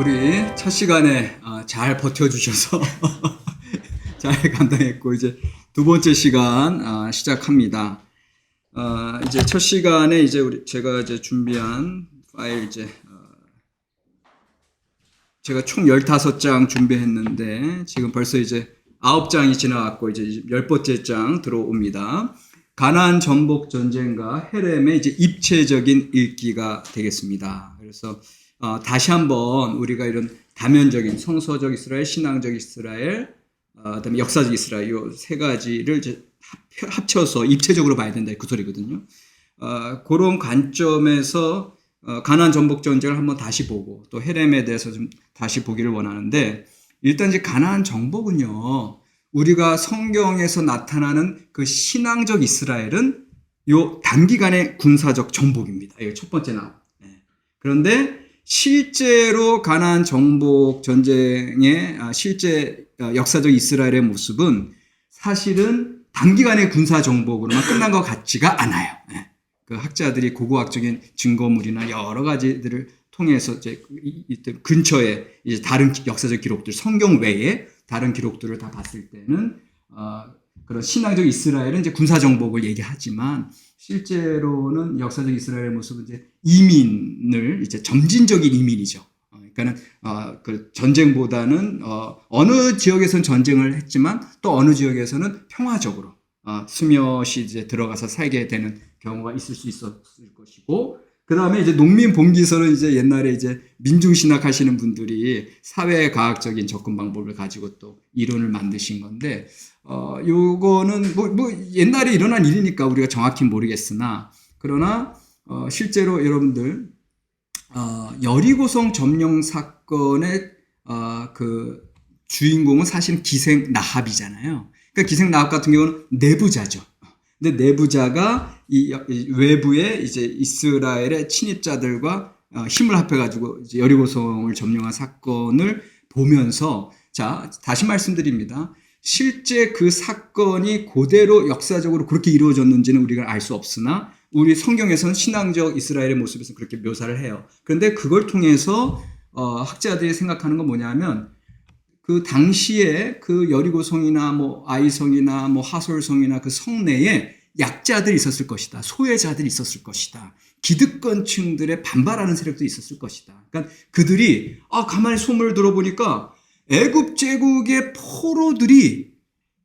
우리 첫 시간에 잘 버텨주셔서 잘 감당했고, 이제 두 번째 시간 시작합니다. 이제 첫 시간에 이제 제가 이제 준비한 파일 제가 총 15장 준비했는데 지금 벌써 이제 9장이 지나갔고 이제 10번째 장 들어옵니다. 가나안 정복 전쟁과 헤렘의 이제 입체적인 읽기가 되겠습니다. 그래서 다시 한번 우리가 이런 다면적인 성서적 이스라엘, 신앙적 이스라엘, 그다음에 역사적 이스라엘 이 세 가지를 이제 합쳐서 입체적으로 봐야 된다 그 소리거든요. 그런 관점에서 가나안 정복 전쟁을 한번 다시 보고 또 헤렘에 대해서 좀 다시 보기를 원하는데, 일단 이제 가나안 정복은요, 우리가 성경에서 나타나는 그 신앙적 이스라엘은 요 단기간의 군사적 정복입니다. 이게 첫 번째 나와. 그런데 실제로 가나안 정복 전쟁의 실제 역사적 이스라엘의 모습은 사실은 단기간의 군사 정복으로만 끝난 것 같지가 않아요. 그 학자들이 고고학적인 증거물이나 여러 가지들을 통해서 이제 근처에 이제 다른 역사적 기록들, 성경 외에 다른 기록들을 다 봤을 때는 그런 신앙적 이스라엘은 이제 군사 정복을 얘기하지만 실제로는 역사적 이스라엘의 모습은 이제 이민을 이제 점진적인 이민이죠. 그러니까는 그 전쟁보다는 어느 지역에서는 전쟁을 했지만 또 어느 지역에서는 평화적으로 스며시 이제 들어가서 살게 되는 경우가 있을 수 있었을 것이고, 그 다음에 이제 농민 봉기설은 이제 옛날에 이제 민중신학 하시는 분들이 사회과학적인 접근 방법을 가지고 또 이론을 만드신 건데, 요거는 뭐 옛날에 일어난 일이니까 우리가 정확히 모르겠으나, 그러나, 실제로 여러분들, 여리고성 점령 사건의, 그 주인공은 사실 기생 나합이잖아요. 그러니까 기생 나합 같은 경우는 내부자죠. 근데 내부자가 이 외부에 이제 이스라엘의 침입자들과 힘을 합해가지고 이제 여리고성을 점령한 사건을 보면서, 자, 다시 말씀드립니다. 실제 그 사건이 그대로 역사적으로 그렇게 이루어졌는지는 우리가 알 수 없으나 우리 성경에서는 신앙적 이스라엘의 모습에서 그렇게 묘사를 해요. 그런데 그걸 통해서 학자들이 생각하는 건 뭐냐면, 그 당시에 그 여리고성이나 뭐 아이성이나 뭐 하솔성이나 그 성내에 약자들이 있었을 것이다. 소외자들이 있었을 것이다. 기득권층들의 반발하는 세력도 있었을 것이다. 그러니까 그들이 가만히 소문을 들어보니까 애굽 제국의 포로들이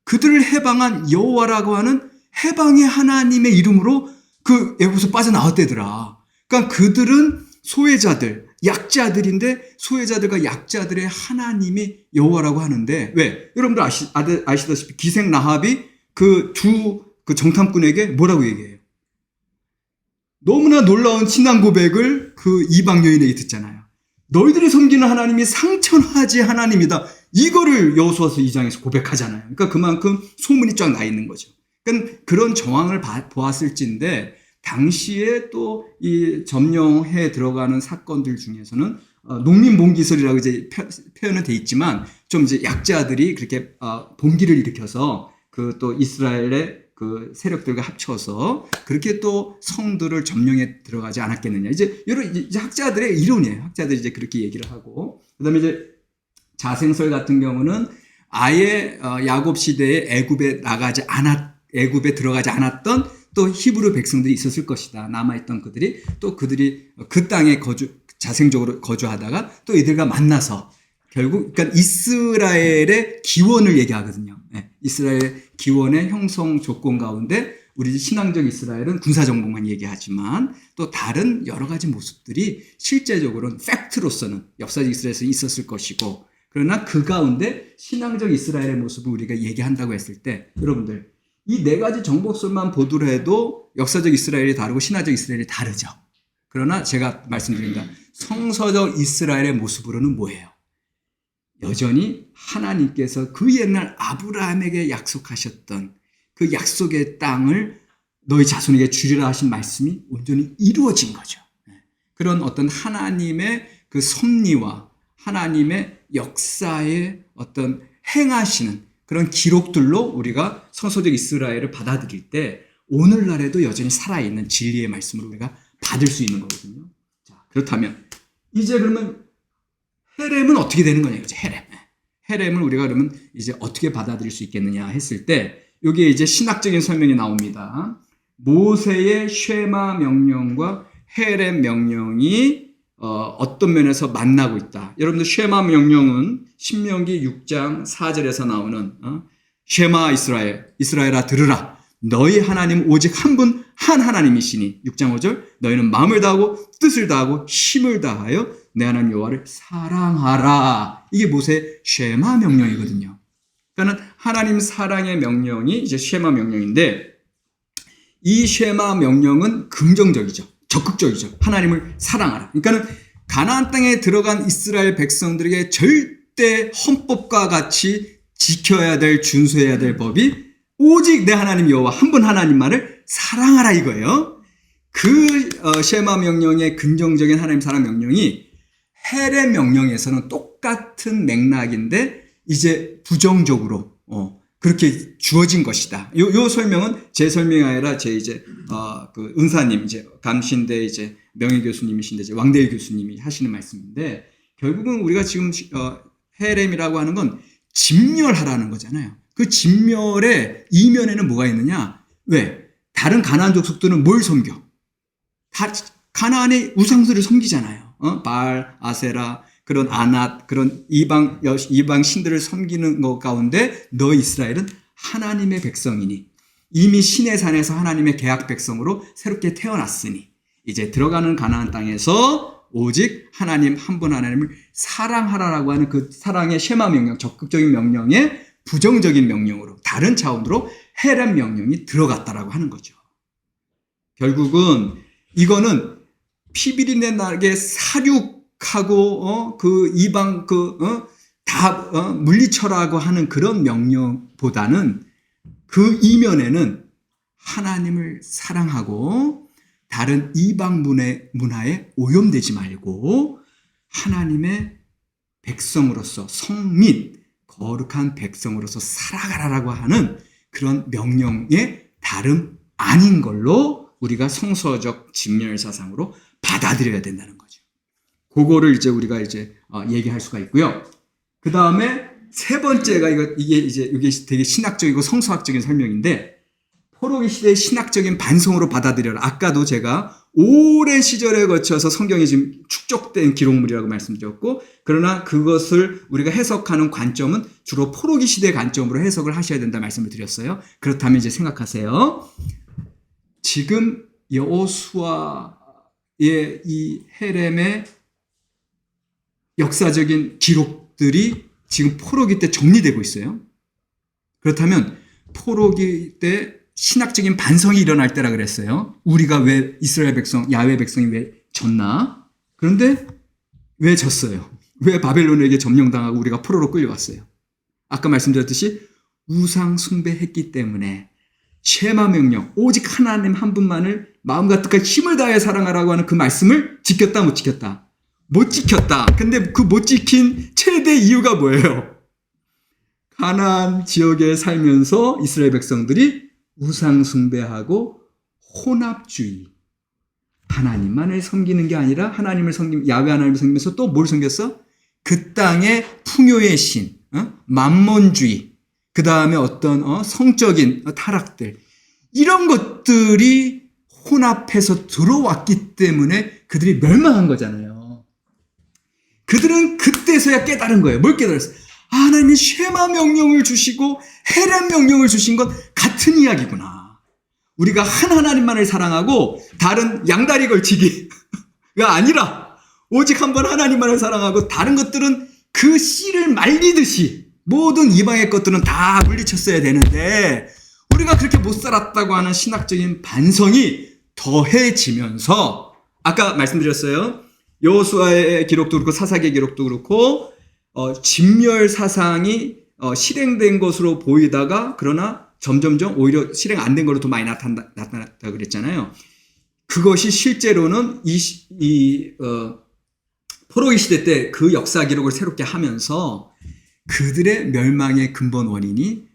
그들을 해방한 여호와라고 하는 해방의 하나님의 이름으로 그 애굽에서 빠져나왔대더라. 그러니까 그들은 소외자들, 약자들인데 소외자들과 약자들의 하나님이 여호와라고 하는데, 왜? 여러분들 아시다시피 기생 라합이 그 정탐꾼에게 뭐라고 얘기해요? 너무나 놀라운 신앙 고백을 그 이방 여인에게 듣잖아요. 너희들이 섬기는 하나님이 상천하지 하나님이다. 이거를 여호수아서 2장에서 고백하잖아요. 그러니까 그만큼 소문이 쫙 나 있는 거죠. 그러니까 그런 정황을 보았을진데, 당시에 또 이 점령해 들어가는 사건들 중에서는 농민봉기설이라고 이제 표현은 돼 있지만, 좀 이제 약자들이 그렇게 봉기를 일으켜서 그 또 이스라엘의 그 세력들과 합쳐서 그렇게 또 성들을 점령해 들어가지 않았겠느냐. 이제 학자들의 이론이에요. 학자들이 이제 그렇게 얘기를 하고, 그다음에 이제 자생설 같은 경우는 아예 야곱 시대에 애굽에 들어가지 않았던 또 히브리 백성들이 있었을 것이다. 남아있던 그들이 그 땅에 자생적으로 거주하다가 또 이들과 만나서 결국, 그러니까 이스라엘의 기원을 얘기하거든요. 이스라엘 기원의 형성 조건 가운데 우리 신앙적 이스라엘은 군사정복만 얘기하지만 또 다른 여러 가지 모습들이 실제적으로는 팩트로서는 역사적 이스라엘에서 있었을 것이고, 그러나 그 가운데 신앙적 이스라엘의 모습을 우리가 얘기한다고 했을 때, 여러분들 이 네 가지 정복설만 보더라도 역사적 이스라엘이 다르고 신화적 이스라엘이 다르죠. 그러나 제가 말씀드립니다. 성서적 이스라엘의 모습으로는 뭐예요? 여전히 하나님께서 그 옛날 아브라함에게 약속하셨던 그 약속의 땅을 너희 자손에게 주리라 하신 말씀이 온전히 이루어진 거죠. 그런 어떤 하나님의 그 섭리와 하나님의 역사의 어떤 행하시는 그런 기록들로 우리가 성서적 이스라엘을 받아들일 때 오늘날에도 여전히 살아있는 진리의 말씀을 우리가 받을 수 있는 거거든요. 자, 그렇다면 이제 그러면 헤렘은 어떻게 되는 거냐 이거죠. 헤렘을 우리가 그러면 이제 어떻게 받아들일 수 있겠느냐 했을 때 여기에 이제 신학적인 설명이 나옵니다. 모세의 쉐마 명령과 헤렘 명령이 어떤 면에서 만나고 있다. 여러분들 쉐마 명령은 신명기 6장 4절에서 나오는 쉐마 이스라엘아 들으라. 너희 하나님 오직 한 분 한 하나님이시니 6장 5절 너희는 마음을 다하고 뜻을 다하고 힘을 다하여 내 하나님 여호와를 사랑하라. 이게 모세의 쉐마 명령이거든요. 그러니까 하나님 사랑의 명령이 이제 쉐마 명령인데 이 쉐마 명령은 긍정적이죠. 적극적이죠. 하나님을 사랑하라. 그러니까 가나안 땅에 들어간 이스라엘 백성들에게 절대 헌법과 같이 지켜야 될 준수해야 될 법이 오직 내 하나님 여호와 한 분 하나님만을 사랑하라 이거예요. 그 쉐마 명령의 긍정적인 하나님 사랑 명령이 헤렘 명령에서는 똑같은 맥락인데 이제 부정적으로 그렇게 주어진 것이다. 요 설명은 제 설명이 아니라 제 이제 그 은사님 이제 감신대 이제 명예 교수님이신데 이제 왕대일 교수님이 하시는 말씀인데 결국은 우리가 지금 헤렘이라고 하는 건 진멸하라는 거잖아요. 그 진멸의 이면에는 뭐가 있느냐? 왜? 다른 가나안 족속들은 뭘 섬겨? 다 가나안의 우상들을 섬기잖아요. 바알, 아세라, 그런 아낫, 그런 이방 신들을 섬기는 것 가운데 너 이스라엘은 하나님의 백성이니 이미 신의 산에서 하나님의 계약 백성으로 새롭게 태어났으니 이제 들어가는 가나안 땅에서 오직 하나님 한 분 하나님을 사랑하라라고 하는 그 사랑의 쉐마 명령, 적극적인 명령에 부정적인 명령으로 다른 차원으로 헤렘 명령이 들어갔다라고 하는 거죠. 결국은 이거는 피비린내 나게 사륙하고 그 이방 다 물리쳐라고 하는 그런 명령보다는 그 이면에는 하나님을 사랑하고 다른 이방 문화에 오염되지 말고 하나님의 백성으로서 성민 거룩한 백성으로서 살아가라라고 하는 그런 명령의 다름 아닌 걸로 우리가 성서적 진멸사상으로 받아들여야 된다는 거죠. 그거를 이제 우리가 이제 얘기할 수가 있고요. 그 다음에 세 번째가 이게 되게 신학적이고 성서학적인 설명인데 포로기 시대의 신학적인 반성으로 받아들여라. 아까도 제가 오랜 시절에 거쳐서 성경이 지금 축적된 기록물이라고 말씀드렸고 그러나 그것을 우리가 해석하는 관점은 주로 포로기 시대의 관점으로 해석을 하셔야 된다 말씀을 드렸어요. 그렇다면 이제 생각하세요. 지금 여호수아의 이 헤렘의 역사적인 기록들이 지금 포로기 때 정리되고 있어요. 그렇다면 포로기 때 신학적인 반성이 일어날 때라 그랬어요. 우리가 왜 이스라엘 백성, 야훼 백성이 왜 졌나? 그런데 왜 졌어요? 왜 바벨론에게 점령당하고 우리가 포로로 끌려왔어요? 아까 말씀드렸듯이 우상 숭배했기 때문에 쉐마 명령, 오직 하나님 한 분만을 마음과 뜻과 힘을 다해 사랑하라고 하는 그 말씀을 지켰다 못 지켰다? 못 지켰다. 근데 그 못 지킨 최대 이유가 뭐예요? 가나안 지역에 살면서 이스라엘 백성들이 우상 숭배하고 혼합주의, 하나님만을 섬기는 게 아니라 하나님을 야훼 하나님을 섬기면서 또 뭘 섬겼어? 그 땅의 풍요의 신, 만몬주의, 그 다음에 어떤 성적인 타락들, 이런 것들이 혼합해서 들어왔기 때문에 그들이 멸망한 거잖아요. 그들은 그때서야 깨달은 거예요. 뭘 깨달았어요? 하나님이 쉐마 명령을 주시고 헤렘 명령을 주신 것 같은 이야기구나. 우리가 한 하나님만을 사랑하고 다른 양다리 걸치기가 아니라 오직 한 번 하나님만을 사랑하고 다른 것들은 그 씨를 말리듯이 모든 이방의 것들은 다 물리쳤어야 되는데 우리가 그렇게 못 살았다고 하는 신학적인 반성이 더해지면서 아까 말씀드렸어요. 여호수아의 기록도 그렇고 사사기의 기록도 그렇고 진멸 사상이 실행된 것으로 보이다가 그러나 점점점 오히려 실행 안 된 걸로 더 많이 나타났다 그랬잖아요. 그것이 실제로는 포로기 시대 때 그 역사 기록을 새롭게 하면서 그들의 멸망의 근본 원인이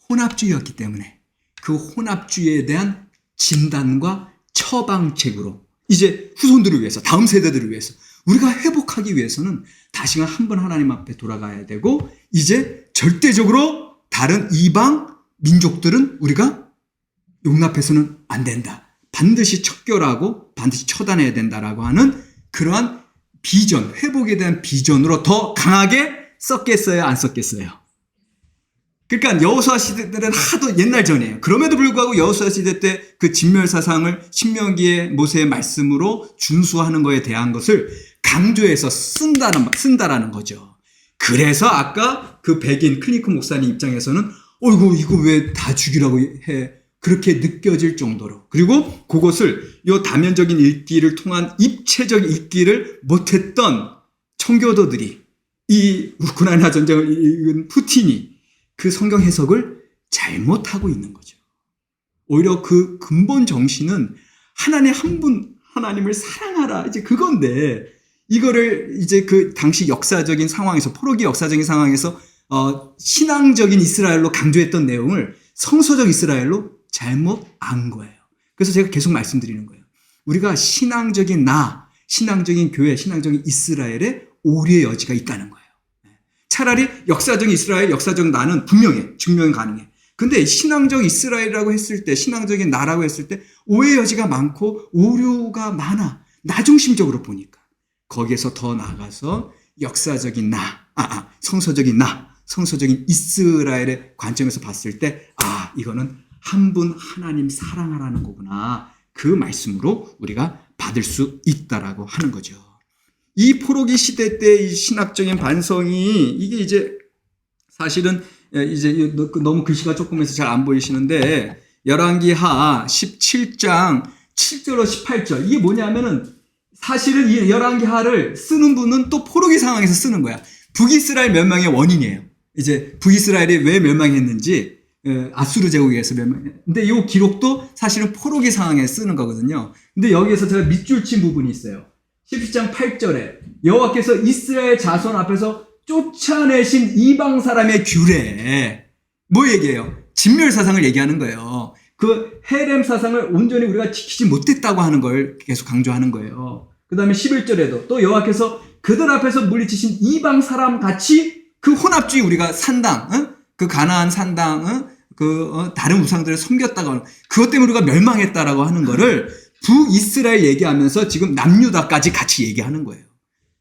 혼합주의였기 때문에 그 혼합주의에 대한 진단과 처방책으로 이제 후손들을 위해서 다음 세대들을 위해서 우리가 회복하기 위해서는 다시금 한 번 하나님 앞에 돌아가야 되고 이제 절대적으로 다른 이방 민족들은 우리가 용납해서는 안 된다. 반드시 척결하고 반드시 처단해야 된다라고 하는 그러한 비전, 회복에 대한 비전으로 더 강하게 썼겠어요? 안 썼겠어요? 그러니까 여호수아 시대 때는 하도 옛날 전이에요. 그럼에도 불구하고 여호수아 시대 때 그 진멸사상을 신명기의 모세의 말씀으로 준수하는 거에 대한 것을 강조해서 쓴다라는 거죠. 그래서 아까 그 백인 클링크 목사님 입장에서는 어이구 이거 왜 다 죽이라고 해 그렇게 느껴질 정도로 그리고 그것을 요 다면적인 읽기를 통한 입체적 읽기를 못했던 청교도들이 이 우크라이나 전쟁을 읽은 푸틴이 그 성경 해석을 잘못하고 있는 거죠. 오히려 그 근본 정신은 하나님 한 분 하나님을 사랑하라 이제 그건데 이거를 이제 그 당시 역사적인 상황에서 포로기 역사적인 상황에서 신앙적인 이스라엘로 강조했던 내용을 성서적 이스라엘로 잘못 안 거예요. 그래서 제가 계속 말씀드리는 거예요. 우리가 신앙적인 신앙적인 교회, 신앙적인 이스라엘에 오류의 여지가 있다는 거예요. 차라리 역사적 이스라엘, 역사적 나는 분명해. 증명 가능해. 근데 신앙적 이스라엘이라고 했을 때, 신앙적인 나라고 했을 때 오해 여지가 많고 오류가 많아. 나 중심적으로 보니까. 거기에서 더 나아가서 역사적인 성서적인 성서적인 이스라엘의 관점에서 봤을 때 이거는 한 분 하나님 사랑하라는 거구나. 그 말씀으로 우리가 받을 수 있다라고 하는 거죠. 이 포로기 시대 때 이 신학적인 반성이 이게 이제 사실은 이제 너무 글씨가 조금해서 잘 안 보이시는데 열왕기하 17장 7절로 18절 이게 뭐냐면은 사실은 이 열왕기하를 쓰는 분은 또 포로기 상황에서 쓰는 거야. 북이스라엘 멸망의 원인이에요. 이제 북이스라엘이 왜 멸망했는지 아수르 제국에 의해서 멸망했는데 근데 이 기록도 사실은 포로기 상황에 쓰는 거거든요. 근데 여기에서 제가 밑줄 친 부분이 있어요. 17장 8절에 여호와께서 이스라엘 자손 앞에서 쫓아내신 이방 사람의 규례 뭐 얘기해요? 진멸사상을 얘기하는 거예요. 그 헤렘 사상을 온전히 우리가 지키지 못했다고 하는 걸 계속 강조하는 거예요. 그 다음에 11절에도 또 여호와께서 그들 앞에서 물리치신 이방 사람 같이 그 혼합주의 우리가 산당, 그 가나안 산당, 다른 우상들을 섬겼다고 하는 그것 때문에 우리가 멸망했다라고 하는 거를 북이스라엘 얘기하면서 지금 남유다까지 같이 얘기하는 거예요.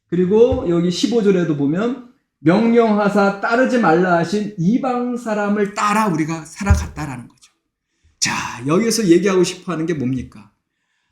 그리고 여기 15절에도 보면 명령하사 따르지 말라 하신 이방 사람을 따라 우리가 살아갔다라는 거죠. 자, 여기서 얘기하고 싶어 하는 게 뭡니까?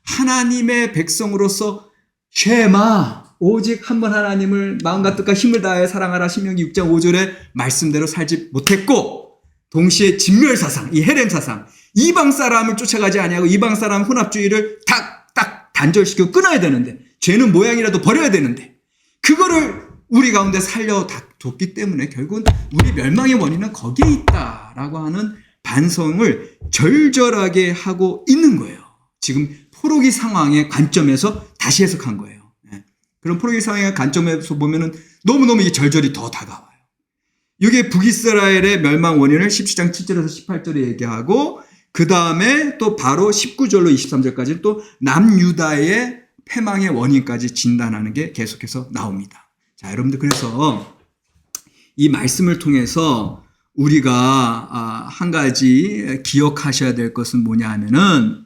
하나님의 백성으로서 쉐마 오직 한 번 하나님을 마음과 뜻과 힘을 다해 사랑하라 신명기 6장 5절의 말씀대로 살지 못했고 동시에 진멸사상, 이 헤렘 사상 이방 사람을 쫓아가지 아니하고 이방 사람 혼합주의를 딱 단절시키고 끊어야 되는데 죄는 모양이라도 버려야 되는데 그거를 우리 가운데 살려뒀기 때문에 결국은 우리 멸망의 원인은 거기에 있다라고 하는 반성을 절절하게 하고 있는 거예요. 지금 포로기 상황의 관점에서 다시 해석한 거예요. 그런 포로기 상황의 관점에서 보면은 너무너무 이게 절절히 더 다가와요. 이게 북이스라엘의 멸망 원인을 17장 7절에서 18절에 얘기하고 그 다음에 또 바로 19절로 23절까지 또 남유다의 패망의 원인까지 진단하는 게 계속해서 나옵니다. 자, 여러분들 그래서 이 말씀을 통해서 우리가 한 가지 기억하셔야 될 것은 뭐냐 하면은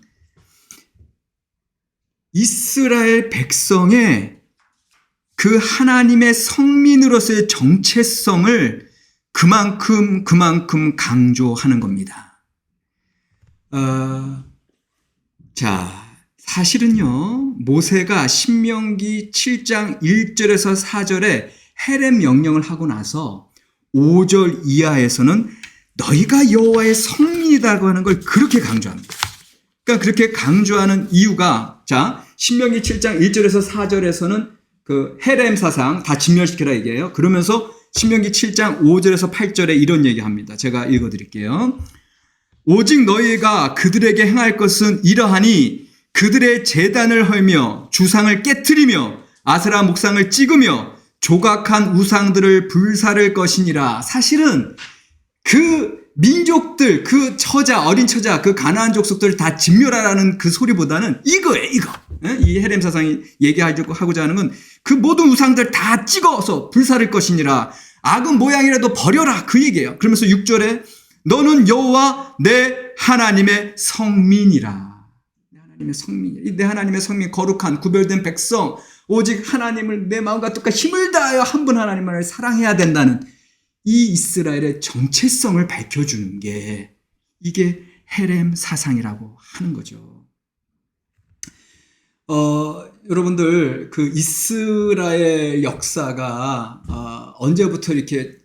이스라엘 백성의 그 하나님의 성민으로서의 정체성을 그만큼 강조하는 겁니다. 자, 사실은요, 모세가 신명기 7장 1절에서 4절에 헤렘 명령을 하고 나서 5절 이하에서는 너희가 여호와의 성민이라고 하는 걸 그렇게 강조합니다. 그러니까 그렇게 강조하는 이유가 자, 신명기 7장 1절에서 4절에서는 그 헤렘 사상 다 진멸시키라 얘기해요. 그러면서 신명기 7장 5절에서 8절에 이런 얘기합니다. 제가 읽어드릴게요. 오직 너희가 그들에게 행할 것은 이러하니 그들의 제단을 헐며 주상을 깨트리며 아세라 목상을 찍으며 조각한 우상들을 불사를 것이니라. 사실은 그 민족들, 그 처자, 어린 처자, 그 가나안 족속들을 다 진멸하라는 그 소리보다는 이거예요, 이거. 이 헤렘 사상이 얘기하고자 하는 건 그 모든 우상들 다 찍어서 불사를 것이니라. 악은 모양이라도 버려라. 그 얘기예요. 그러면서 6절에 너는 여호와 내 하나님의 성민이라. 내 하나님의 성민. 내 하나님의 성민, 거룩한 구별된 백성, 오직 하나님을 내 마음과 뜻과 힘을 다하여 한 분 하나님만을 사랑해야 된다는 이 이스라엘의 정체성을 밝혀주는 게 이게 헤렘 사상이라고 하는 거죠. 여러분들 그 이스라엘 역사가 언제부터 이렇게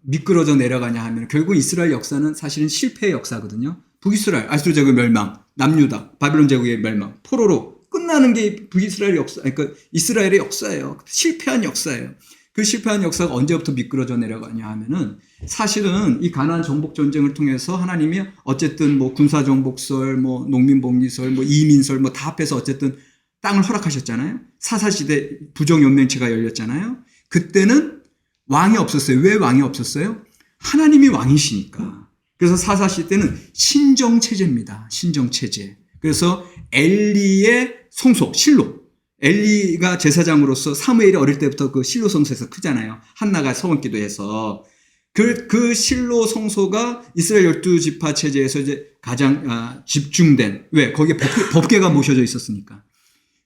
미끄러져 내려가냐 하면 결국 이스라엘 역사는 사실은 실패의 역사거든요. 북이스라엘, 아수르 제국의 멸망, 남유다, 바빌론 제국의 멸망, 포로로 끝나는 게 북이스라엘 역사, 그러니까 이스라엘의 역사예요. 실패한 역사예요. 그 실패한 역사가 언제부터 미끄러져 내려가냐 하면은 사실은 이 가나안 정복 전쟁을 통해서 하나님이 어쨌든 뭐 군사 정복설, 뭐 농민 복리설, 뭐 이민설 뭐 다 합해서 어쨌든 땅을 허락하셨잖아요. 사사시대 부정연맹체가 열렸잖아요. 그때는 왕이 없었어요. 왜 왕이 없었어요? 하나님이 왕이시니까. 그래서 사사시대 때는 신정체제입니다. 신정체제. 그래서 엘리의 송소, 실로. 엘리가 제사장으로서 사무엘이 어릴 때부터 그 실로 성소에서 크잖아요. 한나가 서원기도해서. 그 실로 성소가 이스라엘 12지파 체제에서 이제 가장 집중된, 왜? 거기에 법궤가 모셔져 있었으니까.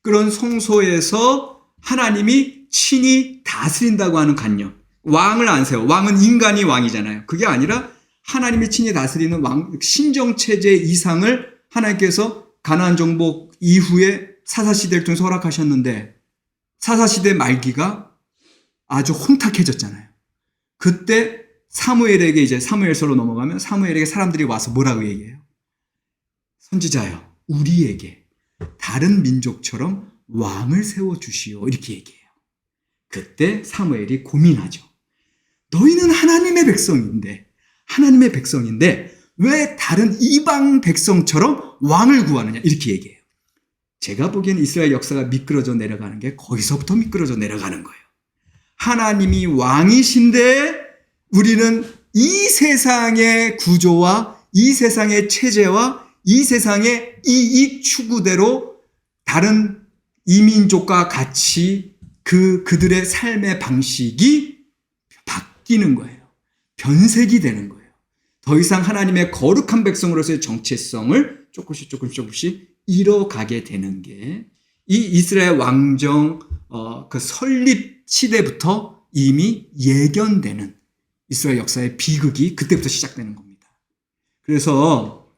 그런 성소에서 하나님이 친히 다스린다고 하는 관념. 왕을 안 세워. 왕은 인간이 왕이잖아요. 그게 아니라 하나님이 친히 다스리는 왕, 신정체제 이상을 하나님께서 가나안 정복 이후에 사사시대를 통해서 허락하셨는데 사사시대 말기가 아주 혼탁해졌잖아요. 그때 사무엘에게 이제 사무엘서로 넘어가면 사무엘에게 사람들이 와서 뭐라고 얘기해요? 선지자여, 우리에게 다른 민족처럼 왕을 세워주시오. 이렇게 얘기해요. 그때 사무엘이 고민하죠. 너희는 하나님의 백성인데 왜 다른 이방 백성처럼 왕을 구하느냐 이렇게 얘기해요. 제가 보기에는 이스라엘 역사가 미끄러져 내려가는 게 거기서부터 미끄러져 내려가는 거예요. 하나님이 왕이신데 우리는 이 세상의 구조와 이 세상의 체제와 이 세상의 이익 추구대로 다른 이민족과 같이 그들의 삶의 방식이 바뀌는 거예요. 변색이 되는 거예요. 더 이상 하나님의 거룩한 백성으로서의 정체성을 조금씩 잃어가게 되는 게 이 이스라엘 왕정 그 설립 시대부터 이미 예견되는 이스라엘 역사의 비극이 그때부터 시작되는 겁니다. 그래서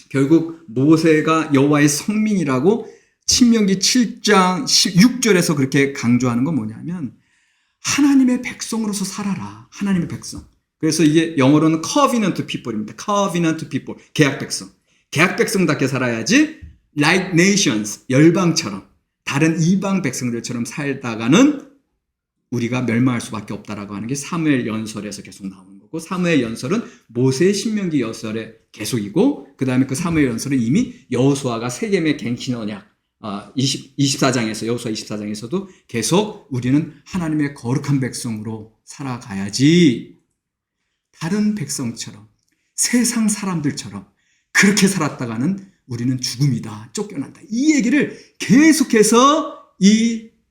결국 모세가 여호와의 성민이라고 신명기 7장 6절에서 그렇게 강조하는 건 뭐냐면 하나님의 백성으로서 살아라. 하나님의 백성. 그래서 이게 영어로는 covenant people입니다. covenant people. 계약 백성. 계약 백성답게 살아야지 like nations. 열방처럼 다른 이방 백성들처럼 살다가는 우리가 멸망할 수밖에 없다라고 하는 게 사무엘 연설에서 계속 나오는 거고 사무엘 연설은 모세의 신명기 연설의 계속이고 그 다음에 그 사무엘 연설은 이미 여호수아가 세겜의 갱신 언약 24장에서 여호수아 24장에서도 계속 우리는 하나님의 거룩한 백성으로 살아가야지 다른 백성처럼 세상 사람들처럼 그렇게 살았다가는 우리는 죽음이다. 쫓겨난다. 이 얘기를 계속해서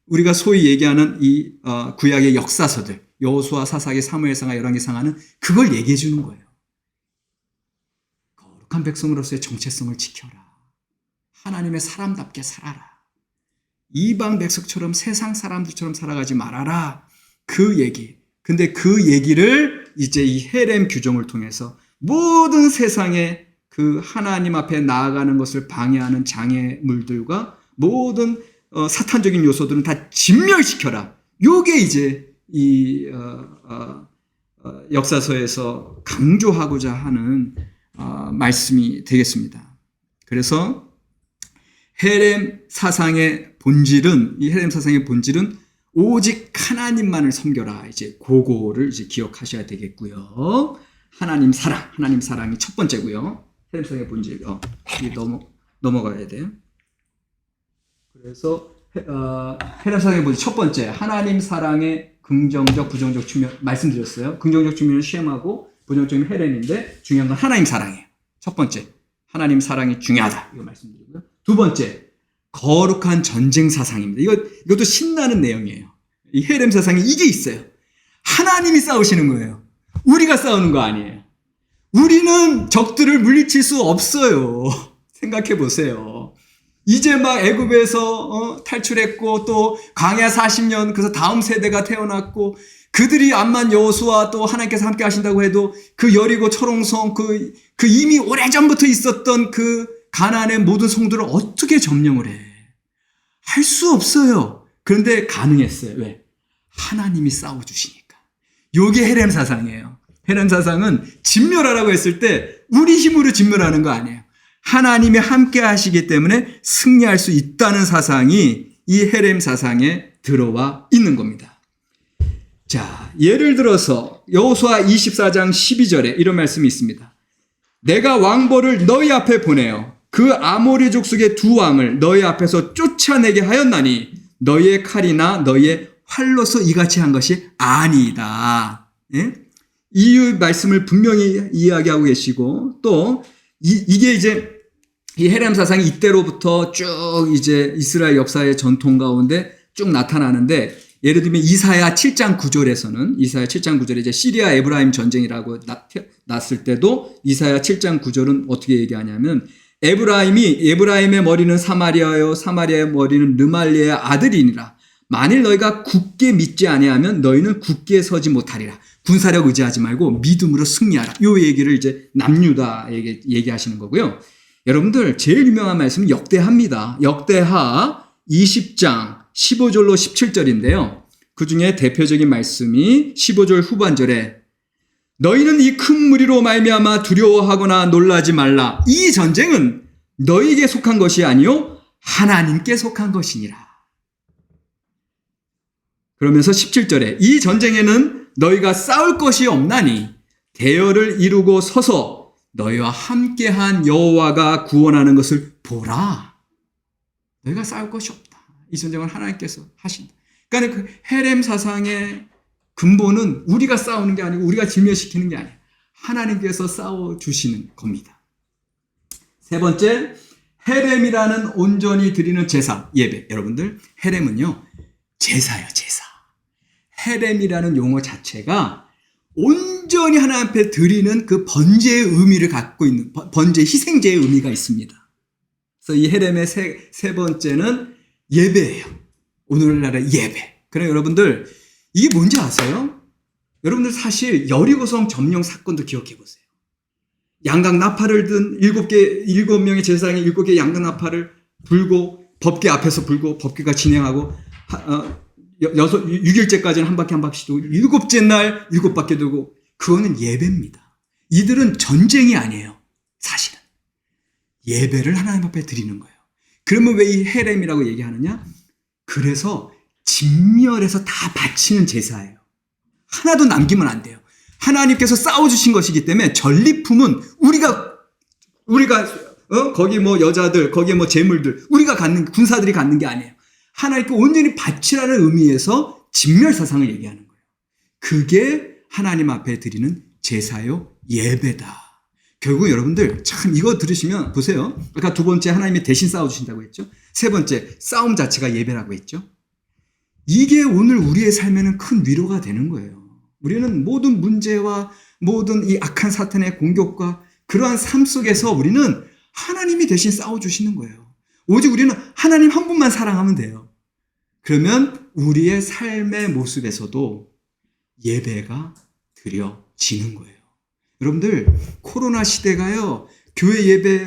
우리가 소위 얘기하는 이 구약의 역사서들 여호수아, 사사기, 사무엘상하, 열왕기상하는 그걸 얘기해 주는 거예요. 거룩한 백성으로서의 정체성을 지켜라. 하나님의 사람답게 살아라. 이방 백성처럼 세상 사람들처럼 살아가지 말아라. 그 얘기. 근데 그 얘기를 이제 이 헤렘 규정을 통해서 모든 세상의 그 하나님 앞에 나아가는 것을 방해하는 장애물들과 모든 사탄적인 요소들은 다 진멸시켜라. 요게 이제 이 역사서에서 강조하고자 하는 말씀이 되겠습니다. 그래서 헤렘 사상의 본질은 오직 하나님만을 섬겨라. 이제 그거를 이제 기억하셔야 되겠고요. 하나님 사랑이 첫 번째고요. 헤렘 사상의 본질, 넘어가야 돼요. 그래서 헤렘 사상의 본질 첫 번째, 하나님 사랑의 긍정적, 부정적 측면 말씀드렸어요. 긍정적 측면은 쉔하고 부정적인 헤렘인데 중요한 건 하나님 사랑이에요. 첫 번째, 하나님 사랑이 중요하다. 이거 말씀드리고요. 두 번째, 거룩한 전쟁 사상입니다. 이것도 신나는 내용이에요. 이 헤렘 사상에 이게 있어요. 하나님이 싸우시는 거예요. 우리가 싸우는 거 아니에요. 우리는 적들을 물리칠 수 없어요. 생각해 보세요. 이제 막 애굽에서 탈출했고 또 광야 40년 그래서 다음 세대가 태어났고 그들이 암만 여호수아 또 하나님께서 함께 하신다고 해도 그 여리고 초롱성 그 이미 오래전부터 있었던 그 가나안의 모든 성들을 어떻게 점령을 해? 할 수 없어요. 그런데 가능했어요. 왜? 하나님이 싸워주시니까. 요게 헤렘 사상이에요. 헤렘 사상은 진멸하라고 했을 때 우리 힘으로 진멸하는 거 아니에요. 하나님이 함께 하시기 때문에 승리할 수 있다는 사상이 이 헤렘 사상에 들어와 있는 겁니다. 자, 예를 들어서 여호수아 24장 12절에 이런 말씀이 있습니다. 내가 왕벌을 너희 앞에 보내어 그 아모리 족속의 두 왕을 너희 앞에서 쫓아내게 하였나니 너희의 칼이나 너희의 활로서 이같이 한 것이 아니이다. 예? 이 말씀을 분명히 이야기하고 계시고 또 이게 이제 이 헤렘 사상이 이때로부터 쭉 이제 이스라엘 역사의 전통 가운데 쭉 나타나는데 예를 들면 이사야 7장 9절에서는 이사야 7장 9절에 이제 시리아 에브라임 전쟁이라고 났을 때도 이사야 7장 9절은 어떻게 얘기하냐면 에브라임의 머리는 사마리아요 사마리아의 머리는 르말리아의 아들이니라. 만일 너희가 굳게 믿지 아니하면 너희는 굳게 서지 못하리라. 군사력 의지하지 말고 믿음으로 승리하라. 이 얘기를 이제 남유다에게 얘기하시는 거고요. 여러분들 제일 유명한 말씀은 역대하입니다. 역대하 20장 15절로 17절인데요. 그 중에 대표적인 말씀이 15절 후반절에 너희는 이 큰 무리로 말미암아 두려워하거나 놀라지 말라. 이 전쟁은 너희에게 속한 것이 아니요 하나님께 속한 것이니라. 그러면서 17절에 이 전쟁에는 너희가 싸울 것이 없나니 대열을 이루고 서서 너희와 함께한 여호와가 구원하는 것을 보라. 너희가 싸울 것이 없다. 이 전쟁은 하나님께서 하신다. 그러니까 그 헤렘 사상의 근본은 우리가 싸우는 게 아니고 우리가 진멸시키는 게 아니에요. 하나님께서 싸워주시는 겁니다. 세 번째, 헤렘이라는 온전히 드리는 제사, 예배. 여러분들, 헤렘은요, 제사예요, 제사. 헤렘이라는 용어 자체가 온전히 하나님 앞에 드리는 그 번제의 의미를 갖고 있는, 번제, 희생제의 의미가 있습니다. 그래서 이 헤렘의 세 번째는 예배예요. 오늘날의 예배. 그럼 여러분들, 이게 뭔지 아세요? 여러분들 사실 여리고성 점령 사건도 기억해 보세요. 양각 나팔을 든 7명의 제사장이 7개 양각 나팔을 불고 법궤 앞에서 불고 법궤가 진행하고 6일째까지는 한 바퀴 한 바퀴씩 돌고 7째 날 7바퀴 돌고 그거는 예배입니다. 이들은 전쟁이 아니에요. 사실은. 예배를 하나님 앞에 드리는 거예요. 그러면 왜 이 헤렘이라고 얘기하느냐? 그래서 진멸해서 다 바치는 제사예요. 하나도 남기면 안 돼요. 하나님께서 싸워주신 것이기 때문에 전리품은 우리가 거기 뭐 여자들, 거기에 뭐 재물들, 우리가 갖는, 군사들이 갖는 게 아니에요. 하나님께 온전히 바치라는 의미에서 진멸사상을 얘기하는 거예요. 그게 하나님 앞에 드리는 제사요, 예배다. 결국 여러분들 참 이거 들으시면 보세요. 아까 두 번째 하나님이 대신 싸워주신다고 했죠. 세 번째 싸움 자체가 예배라고 했죠. 이게 오늘 우리의 삶에는 큰 위로가 되는 거예요. 우리는 모든 문제와 모든 이 악한 사탄의 공격과 그러한 삶 속에서 우리는 하나님이 대신 싸워주시는 거예요. 오직 우리는 하나님 한 분만 사랑하면 돼요. 그러면 우리의 삶의 모습에서도 예배가 드려지는 거예요. 여러분들 코로나 시대가요. 교회 예배,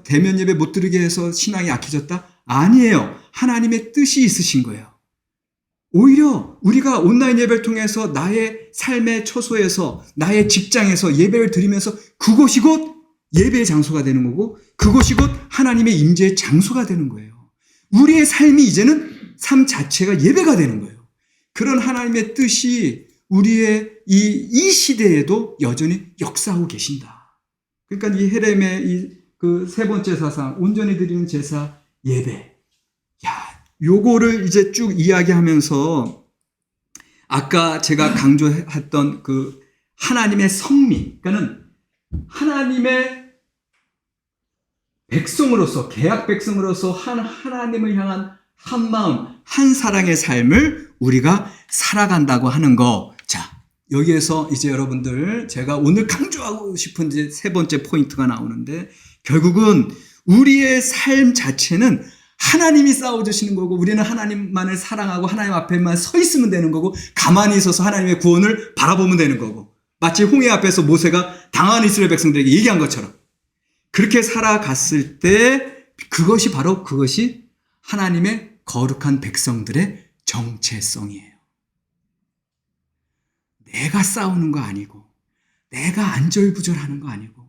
대면 예배 못 드리게 해서 신앙이 약해졌다? 아니에요. 하나님의 뜻이 있으신 거예요. 오히려 우리가 온라인 예배를 통해서 나의 삶의 처소에서 나의 직장에서 예배를 드리면서 그곳이 곧 예배의 장소가 되는 거고 그곳이 곧 하나님의 임재의 장소가 되는 거예요. 우리의 삶이 이제는 삶 자체가 예배가 되는 거예요. 그런 하나님의 뜻이 우리의 이 시대에도 여전히 역사하고 계신다. 그러니까 이 헤렘의 이 그 세 번째 사상, 온전히 드리는 제사, 예배. 요거를 이제 쭉 이야기하면서 아까 제가 강조했던 그 하나님의 성미, 그러니까는 하나님의 백성으로서, 계약 백성으로서 하나님을 향한 한 마음, 한 사랑의 삶을 우리가 살아간다고 하는 거. 자, 여기에서 이제 여러분들 제가 오늘 강조하고 싶은 이제 세 번째 포인트가 나오는데, 결국은 우리의 삶 자체는 하나님이 싸워주시는 거고, 우리는 하나님만을 사랑하고 하나님 앞에만 서 있으면 되는 거고, 가만히 서서 하나님의 구원을 바라보면 되는 거고, 마치 홍해 앞에서 모세가 당한 이스라엘 백성들에게 얘기한 것처럼 그렇게 살아갔을 때 그것이 하나님의 거룩한 백성들의 정체성이에요. 내가 싸우는 거 아니고, 내가 안절부절하는 거 아니고,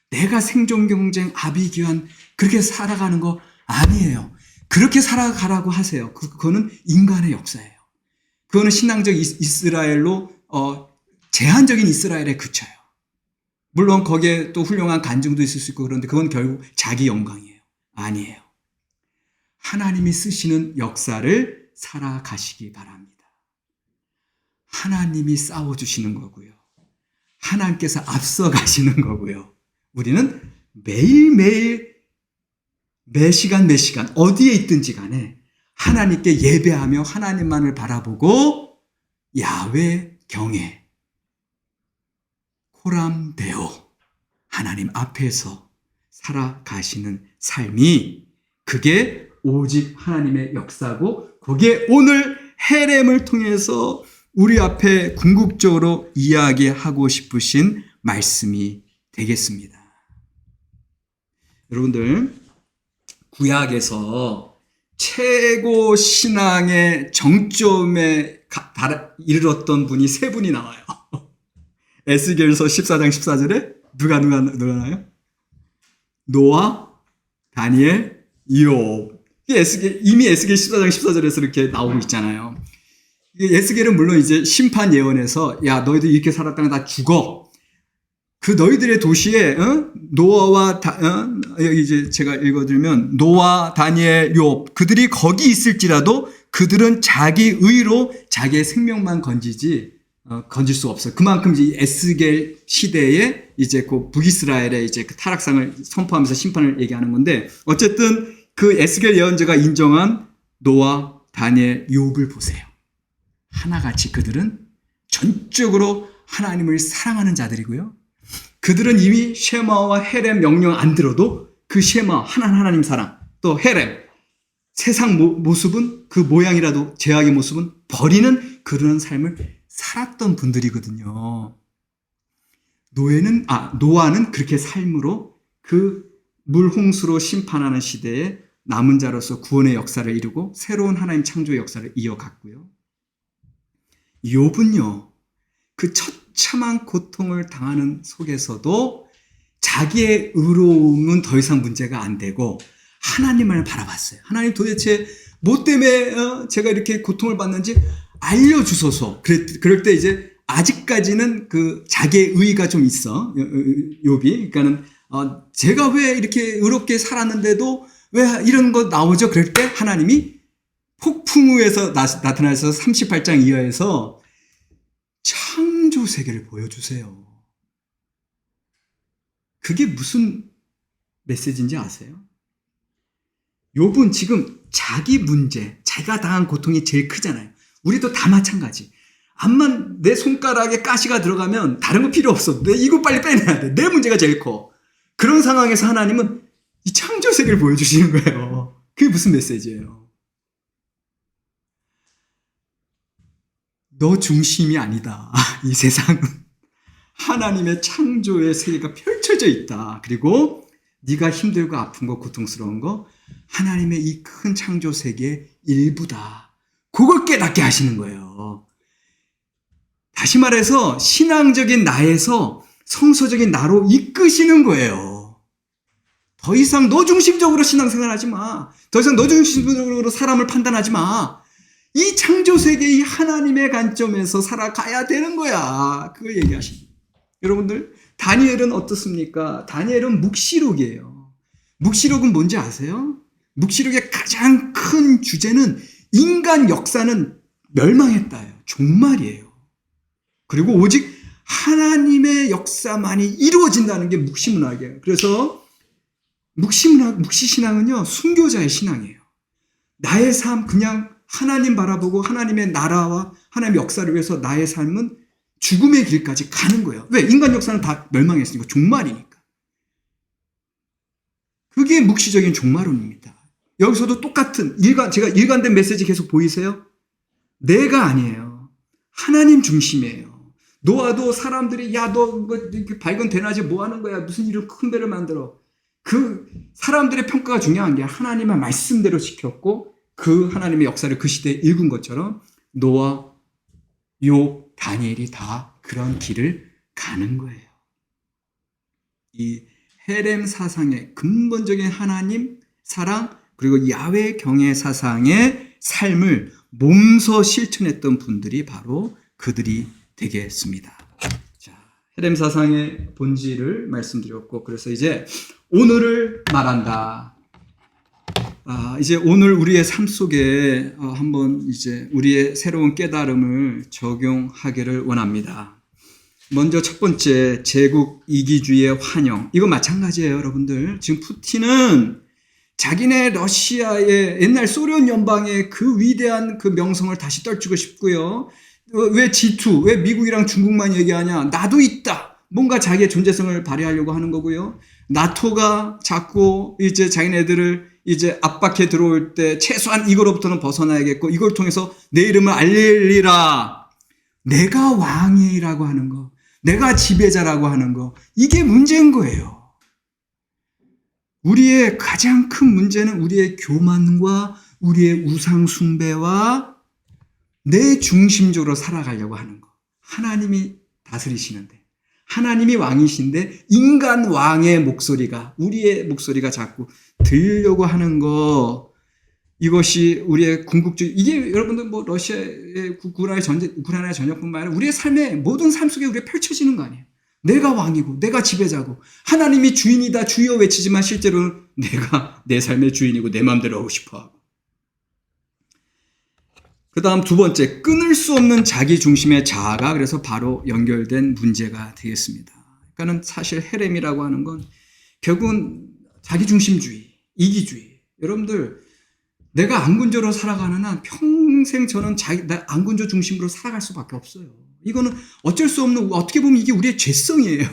내가 생존 경쟁 아비규환 그렇게 살아가는 거 아니에요. 그렇게 살아가라고 하세요. 그거는 인간의 역사예요. 그거는 신앙적 이스라엘로 제한적인 이스라엘에 그쳐요. 물론 거기에 또 훌륭한 간증도 있을 수 있고, 그런데 그건 결국 자기 영광이에요. 아니에요. 하나님이 쓰시는 역사를 살아가시기 바랍니다. 하나님이 싸워주시는 거고요. 하나님께서 앞서 가시는 거고요. 우리는 매일매일 매 시간 어디에 있든지 간에 하나님께 예배하며 하나님만을 바라보고 야훼 경외, 코람데오, 하나님 앞에서 살아가시는 삶이, 그게 오직 하나님의 역사고, 그게 오늘 헤렘을 통해서 우리 앞에 궁극적으로 이야기하고 싶으신 말씀이 되겠습니다. 여러분들, 구약에서 최고 신앙의 정점에 이르렀던 분이 세 분이 나와요. 에스겔서 14장 14절에 누가 나와요? 노아, 다니엘, 이욥. 이미 에스겔 14장 14절에서 이렇게 나오고 있잖아요. 에스겔은 물론 이제 심판 예언에서, 야, 너희들 이렇게 살았다가 다 죽어. 그 너희들의 도시에 노아와 여기 이제 제가 읽어드리면, 노아, 다니엘, 욥, 그들이 거기 있을지라도 그들은 자기 의로 자기의 생명만 건질 수 없어요. 그만큼 이제 에스겔 시대에 이제 그 북이스라엘의 이제 그 타락상을 선포하면서 심판을 얘기하는 건데, 어쨌든 그 에스겔 예언자가 인정한 노아, 다니엘, 욥을 보세요. 하나같이 그들은 전적으로 하나님을 사랑하는 자들이고요. 그들은 이미 쉐마와 헤렘 명령 안 들어도 그 쉐마, 하나님 사랑, 또 헤렘, 세상 모습은 그 모양이라도 제약의 모습은 버리는 그런 삶을 살았던 분들이거든요. 노아는 그렇게 삶으로 그 물홍수로 심판하는 시대에 남은 자로서 구원의 역사를 이루고 새로운 하나님 창조의 역사를 이어갔고요. 욥은요, 그 처참한 고통을 당하는 속에서도 자기의 의로움은 더 이상 문제가 안 되고 하나님을 바라봤어요. 하나님, 도대체 뭐 때문에 제가 이렇게 고통을 받는지 알려주소서. 그럴 때 이제 아직까지는 그 자기의 의의가 좀 있어, 욥이. 그러니까는 제가 왜 이렇게 의롭게 살았는데도 왜 이런 거 나오죠? 그럴 때 하나님이 폭풍우에서 나타나서 38장 이하에서 창조 세계를 보여주세요. 그게 무슨 메시지인지 아세요? 욥은 지금 자기 문제, 자기가 당한 고통이 제일 크잖아요. 우리도 다 마찬가지. 암만 내 손가락에 가시가 들어가면 다른 거 필요 없어. 이거 빨리 빼내야 돼. 내 문제가 제일 커. 그런 상황에서 하나님은 이 창조 세계를 보여주시는 거예요. 그게 무슨 메시지예요? 너 중심이 아니다. 이 세상은 하나님의 창조의 세계가 펼쳐져 있다. 그리고 네가 힘들고 아픈 거, 고통스러운 거 하나님의 이 큰 창조 세계의 일부다. 그걸 깨닫게 하시는 거예요. 다시 말해서 신앙적인 나에서 성서적인 나로 이끄시는 거예요. 더 이상 너 중심적으로 신앙생활 하지 마. 더 이상 너 중심적으로 사람을 판단하지 마. 이 창조세계의 하나님의 관점에서 살아가야 되는 거야. 그걸 얘기하십니다. 여러분들, 다니엘은 어떻습니까? 다니엘은 묵시록이에요. 묵시록은 뭔지 아세요? 묵시록의 가장 큰 주제는 인간 역사는 멸망했다예요. 종말이에요. 그리고 오직 하나님의 역사만이 이루어진다는 게 묵시문학이에요. 그래서 묵시신앙은요, 순교자의 신앙이에요. 나의 삶, 그냥 하나님 바라보고 하나님의 나라와 하나님의 역사를 위해서 나의 삶은 죽음의 길까지 가는 거예요. 왜? 인간 역사는 다 멸망했으니까, 종말이니까. 그게 묵시적인 종말론입니다. 여기서도 똑같은, 제가 일관된 메시지 계속 보이세요? 내가 아니에요. 하나님 중심이에요. 노아도 사람들이, 야, 너 뭐 밝은 대낮에 뭐 하는 거야? 무슨 일을 큰 배를 만들어? 그 사람들의 평가가 중요한 게 하나님의 말씀대로 지켰고, 그 하나님의 역사를 그 시대에 읽은 것처럼 노아, 욥, 다니엘이 다 그런 길을 가는 거예요. 이 헤렘 사상의 근본적인 하나님 사랑, 그리고 야훼 경외 사상의 삶을 몸소 실천했던 분들이 바로 그들이 되겠습니다. 자, 헤렘 사상의 본질을 말씀드렸고, 그래서 이제 오늘을 말한다. 이제 오늘 우리의 삶 속에 한번 이제 우리의 새로운 깨달음을 적용하기를 원합니다. 먼저 첫 번째, 제국 이기주의의 환영. 이거 마찬가지예요, 여러분들. 지금 푸틴은 자기네 러시아의 옛날 소련 연방의 그 위대한 그 명성을 다시 떨치고 싶고요. 왜 G2, 왜 미국이랑 중국만 얘기하냐? 나도 있다. 뭔가 자기의 존재성을 발휘하려고 하는 거고요. 나토가 자꾸 이제 자기네들을 이제 압박해 들어올 때 최소한 이거로부터는 벗어나야겠고, 이걸 통해서 내 이름을 알리리라. 내가 왕이라고 하는 거, 내가 지배자라고 하는 거, 이게 문제인 거예요. 우리의 가장 큰 문제는 우리의 교만과 우리의 우상 숭배와 내 중심적으로 살아가려고 하는 거. 하나님이 다스리시는데, 하나님이 왕이신데 인간 왕의 목소리가, 우리의 목소리가 자꾸 들으려고 하는 거, 이것이 우리의 궁극주의, 이게 여러분들 뭐 러시아의 우크라이나의 전쟁뿐만 아니라 우리의 삶의 모든 삶 속에 우리가 펼쳐지는 거 아니에요. 내가 왕이고 내가 지배자고 하나님이 주인이다 주여 외치지만 실제로는 내가 내 삶의 주인이고 내 마음대로 하고 싶어하고. 그 다음 두 번째, 끊을 수 없는 자기 중심의 자아가 그래서 바로 연결된 문제가 되겠습니다. 그러니까는 사실 헤렘이라고 하는 건 결국은 자기 중심주의, 이기주의. 여러분들, 내가 안군조로 살아가는 한 평생 저는 안군조 중심으로 살아갈 수밖에 없어요. 이거는 어쩔 수 없는, 어떻게 보면 이게 우리의 죄성이에요.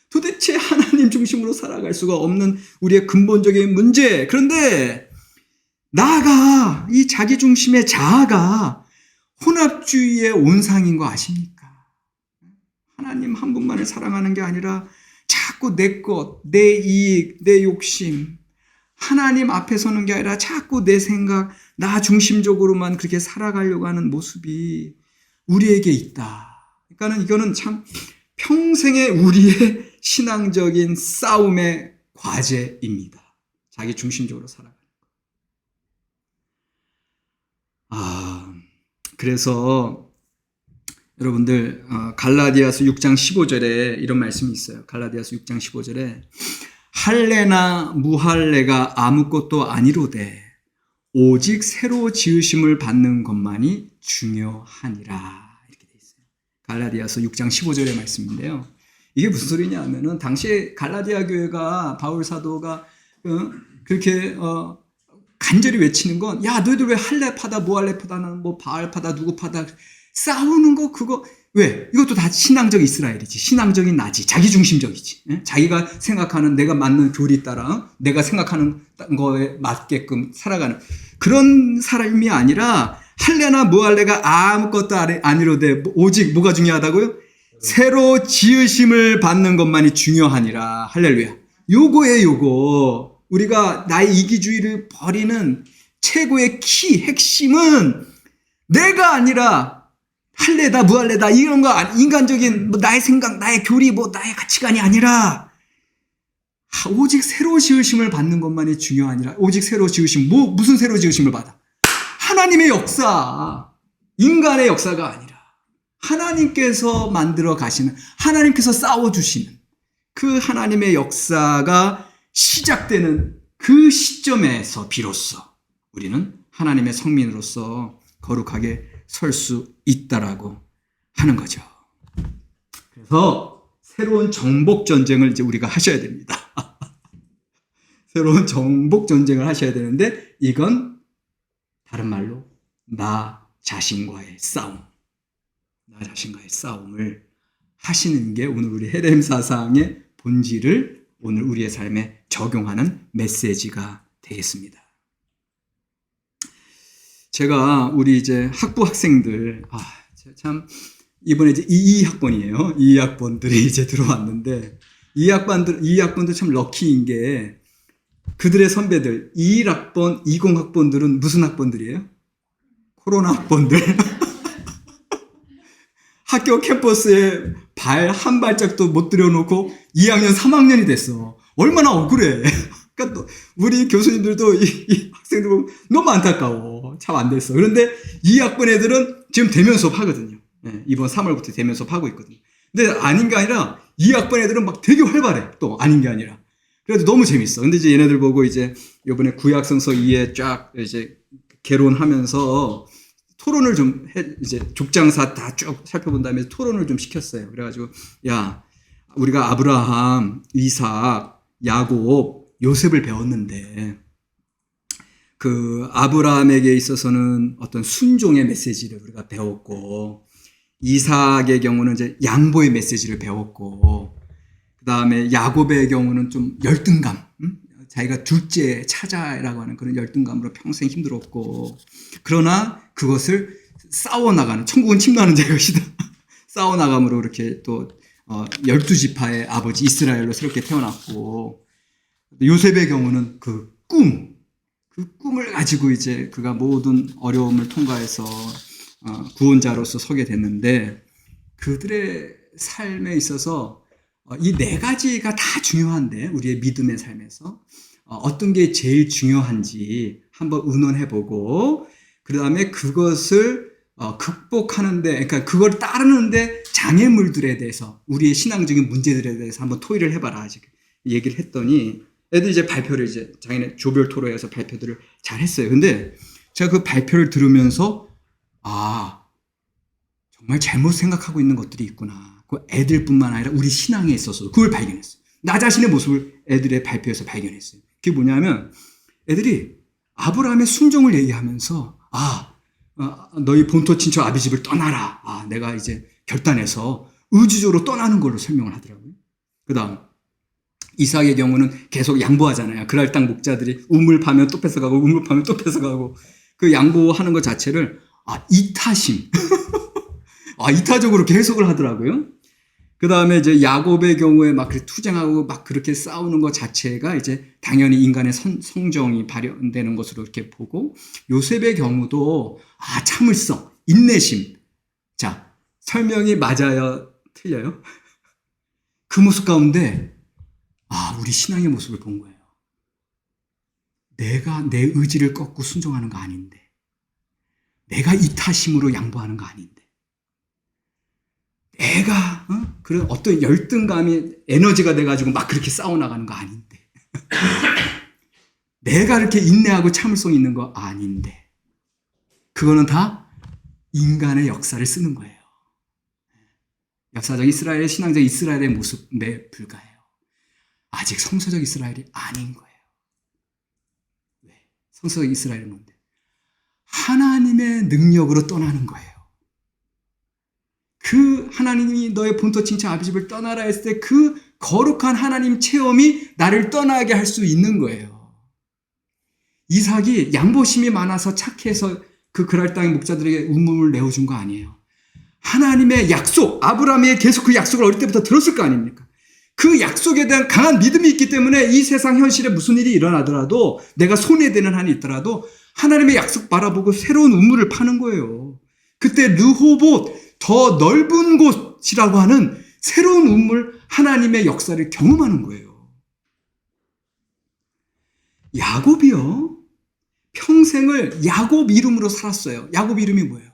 도대체 하나님 중심으로 살아갈 수가 없는 우리의 근본적인 문제. 그런데 나아가 이 자기 중심의 자아가 혼합주의의 온상인 거 아십니까? 하나님 한 분만을 사랑하는 게 아니라 자꾸 내 것, 내 이익, 내 욕심, 하나님 앞에 서는 게 아니라 자꾸 내 생각, 나 중심적으로만 그렇게 살아가려고 하는 모습이 우리에게 있다. 그러니까는 이거는 참 평생의 우리의 신앙적인 싸움의 과제입니다. 자기 중심적으로 살아가는 거. 그래서 여러분들 갈라디아서 6장 15절에 이런 말씀이 있어요. 갈라디아서 6장 15절에 할례나 무할례가 아무것도 아니로되 오직 새로 지으심을 받는 것만이 중요하니라. 이렇게 돼 있어요. 갈라디아서 6장 15절의 말씀인데요. 이게 무슨 소리냐 하면은 당시에 갈라디아 교회가 바울 사도가 그렇게 간절히 외치는 건, 야, 너희들 왜 할례파다 무할례파다는 뭐 바알파다 누구파다 싸우는 거, 그거 왜? 이것도 다 신앙적 이스라엘이지. 신앙적인 나지. 자기중심적이지. 자기가 생각하는, 내가 맞는 교리 따라 내가 생각하는 거에 맞게끔 살아가는 그런 사람이 아니라 할례나 무할례가 아무것도 아니로되 오직 뭐가 중요하다고요? 새로 지으심을 받는 것만이 중요하니라. 할렐루야. 요거예요, 요거. 우리가 나의 이기주의를 버리는 최고의 핵심은 내가 아니라 할례다 무할례다 이런 거, 인간적인 뭐 나의 생각, 나의 교리, 뭐 나의 가치관이 아니라 오직 새로 지으심을 받는 것만이 중요하니라. 오직 새로 지으심, 무슨 새로 지으심을 받아? 하나님의 역사, 인간의 역사가 아니라 하나님께서 만들어 가시는, 하나님께서 싸워주시는 그 하나님의 역사가 시작되는 그 시점에서 비로소 우리는 하나님의 성민으로서 거룩하게 설 수 있다라고 하는 거죠. 그래서 새로운 정복 전쟁을 이제 우리가 하셔야 됩니다. 새로운 정복 전쟁을 하셔야 되는데 이건 다른 말로 나 자신과의 싸움, 나 자신과의 싸움을 하시는 게 오늘 우리 헤렘 사상의 본질을 오늘 우리의 삶에 적용하는 메시지가 되겠습니다. 제가 우리 이제 학부 학생들, 참 이번에 이제 22학번이에요. 22학번들이 이제 들어왔는데 22학번도 참 럭키인 게 그들의 선배들 21학번, 20학번들은 무슨 학번들이에요? 코로나 학번들. 학교 캠퍼스에 발 한 발짝도 못 들여놓고 2학년, 3학년이 됐어. 얼마나 억울해. 그러니까 또 우리 교수님들도 이 학생들 보면 너무 안타까워. 참 안 됐어. 그런데 2학번 애들은 지금 대면 수업 하거든요. 이번 3월부터 대면 수업 하고 있거든요. 근데 아닌 게 아니라 2학번 애들은 막 되게 활발해. 또 아닌 게 아니라. 그래도 너무 재밌어. 근데 이제 얘네들 보고 이제 요번에 구약성서 2에 쫙 이제 개론하면서 토론을 좀 이제 족장사 다 쭉 살펴본 다음에 토론을 좀 시켰어요. 그래가지고, 야, 우리가 아브라함, 이삭, 야곱, 요셉을 배웠는데, 그 아브라함에게 있어서는 어떤 순종의 메시지를 우리가 배웠고, 이삭의 경우는 이제 양보의 메시지를 배웠고, 그 다음에 야곱의 경우는 좀 열등감, 자기가 둘째 차자라고 하는 그런 열등감으로 평생 힘들었고, 그러나 그것을 싸워나가는, 천국은 침노하는 자의 것이다. 싸워나감으로 이렇게 또 12지파의 아버지 이스라엘로 새롭게 태어났고, 요셉의 경우는 그 꿈을 가지고 이제 그가 모든 어려움을 통과해서 구원자로서 서게 됐는데, 그들의 삶에 있어서 이 네 가지가 다 중요한데, 우리의 믿음의 삶에서 어떤 게 제일 중요한지 한번 의논해보고, 그 다음에 그것을 극복하는데, 그러니까 그걸 따르는데 장애물들에 대해서, 우리의 신앙적인 문제들에 대해서 한번 토의를 해봐라. 얘기를 했더니 애들이 이제 발표를 이제 자기네 조별 토론에서 발표들을 잘 했어요. 근데 제가 그 발표를 들으면서 정말 잘못 생각하고 있는 것들이 있구나. 그 애들뿐만 아니라 우리 신앙에 있어서 그걸 발견했어요. 나 자신의 모습을 애들의 발표에서 발견했어요. 그게 뭐냐면 애들이 아브라함의 순종을 얘기하면서 너희 본토 친척 아비 집을 떠나라. 내가 이제 결단해서 의지적으로 떠나는 걸로 설명을 하더라고요. 그 다음 이삭의 경우는 계속 양보하잖아요. 그랄 땅 목자들이 우물 파면 또 뺏어가고 우물 파면 또 뺏어가고 그 양보하는 것 자체를 이타심 이타적으로 계속을 하더라고요. 그 다음에 이제 야곱의 경우에 막 투쟁하고 막 그렇게 싸우는 것 자체가 이제 당연히 인간의 성정이 발현되는 것으로 이렇게 보고, 요셉의 경우도 참을성, 인내심. 자, 설명이 맞아요? 틀려요? 그 모습 가운데 우리 신앙의 모습을 본 거예요. 내가 내 의지를 꺾고 순종하는 거 아닌데, 내가 이타심으로 양보하는 거 아닌데, 내가 그런 어떤 열등감이 에너지가 돼가지고 막 그렇게 싸워나가는 거 아닌데, 내가 이렇게 인내하고 참을성 있는 거 아닌데, 그거는 다 인간의 역사를 쓰는 거예요. 역사적 이스라엘, 신앙적 이스라엘의 모습에 불과해요. 아직 성서적 이스라엘이 아닌 거예요. 왜? 성서적 이스라엘은 뭔데? 하나님의 능력으로 떠나는 거예요. 그 하나님이 너의 본토 친척 아비 집을 떠나라 했을 때 그 거룩한 하나님 체험이 나를 떠나게 할 수 있는 거예요. 이삭이 양보심이 많아서 착해서 그 그랄 땅의 목자들에게 우물을 내어준 거 아니에요. 하나님의 약속, 아브라함이 계속 그 약속을 어릴 때부터 들었을 거 아닙니까? 그 약속에 대한 강한 믿음이 있기 때문에 이 세상 현실에 무슨 일이 일어나더라도, 내가 손해되는 한이 있더라도 하나님의 약속 바라보고 새로운 우물을 파는 거예요. 그때 르호봇, 더 넓은 곳이라고 하는 새로운 우물, 하나님의 역사를 경험하는 거예요. 야곱이요, 평생을 야곱 이름으로 살았어요. 야곱 이름이 뭐예요?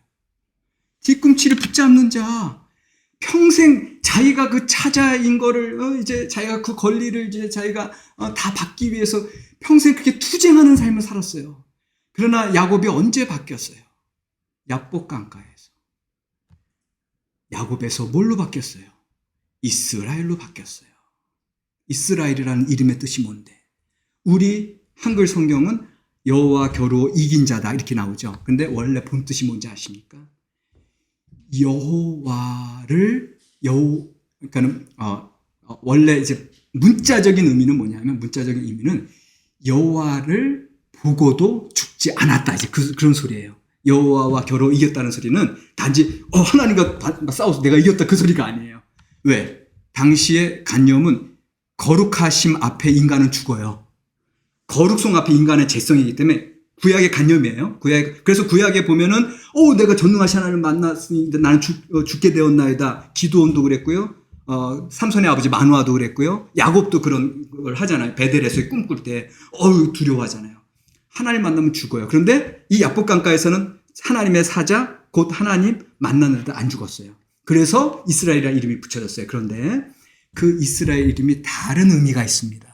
뒤꿈치를 붙잡는 자. 평생 자기가 그 차자인 거를 이제 자기가 그 권리를 이제 자기가 다 받기 위해서 평생 그렇게 투쟁하는 삶을 살았어요. 그러나 야곱이 언제 바뀌었어요? 야복강가에서. 야곱에서 뭘로 바뀌었어요? 이스라엘로 바뀌었어요. 이스라엘이라는 이름의 뜻이 뭔데? 우리 한글 성경은 여호와 겨루 이긴 자다 이렇게 나오죠. 근데 원래 본 뜻이 뭔지 아십니까? 여호와를 그러니까는 원래 이제 문자적인 의미는 뭐냐면 문자적인 의미는 여호와를 보고도 죽지 않았다 이제 그런 소리예요. 여호와와 겨루 이겼다는 소리는 단지 하나님과 싸워서 내가 이겼다 그 소리가 아니에요. 왜? 당시의 관념은 거룩하심 앞에 인간은 죽어요. 거룩성 앞에 인간의 죄성이기 때문에 구약의 관념이에요. 그래서 구약에 보면은 내가 전능하신 하나님을 만났으니 나는 죽게 되었나이다. 기드온도 그랬고요. 삼손의 아버지 마누아도 그랬고요. 야곱도 그런 걸 하잖아요. 베델에서 꿈꿀 때 두려워하잖아요. 하나님 만나면 죽어요. 그런데 이 야복 강가에서는 하나님의 사자 곧 하나님 만났는데 안 죽었어요. 그래서 이스라엘이라는 이름이 붙여졌어요. 그런데 그 이스라엘 이름이 다른 의미가 있습니다.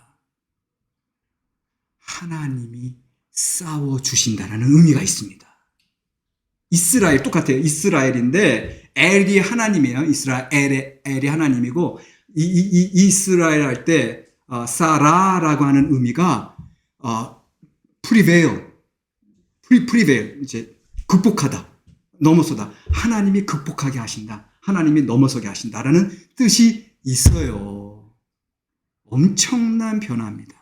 하나님이 싸워주신다라는 의미가 있습니다. 이스라엘 똑같아요. 이스라엘인데 엘이 하나님이에요. 엘이 하나님이고 이스라엘 할 때 사라라고 하는 의미가 프리베일 이제 극복하다, 넘어서다. 하나님이 극복하게 하신다. 하나님이 넘어서게 하신다라는 뜻이 있어요. 엄청난 변화입니다.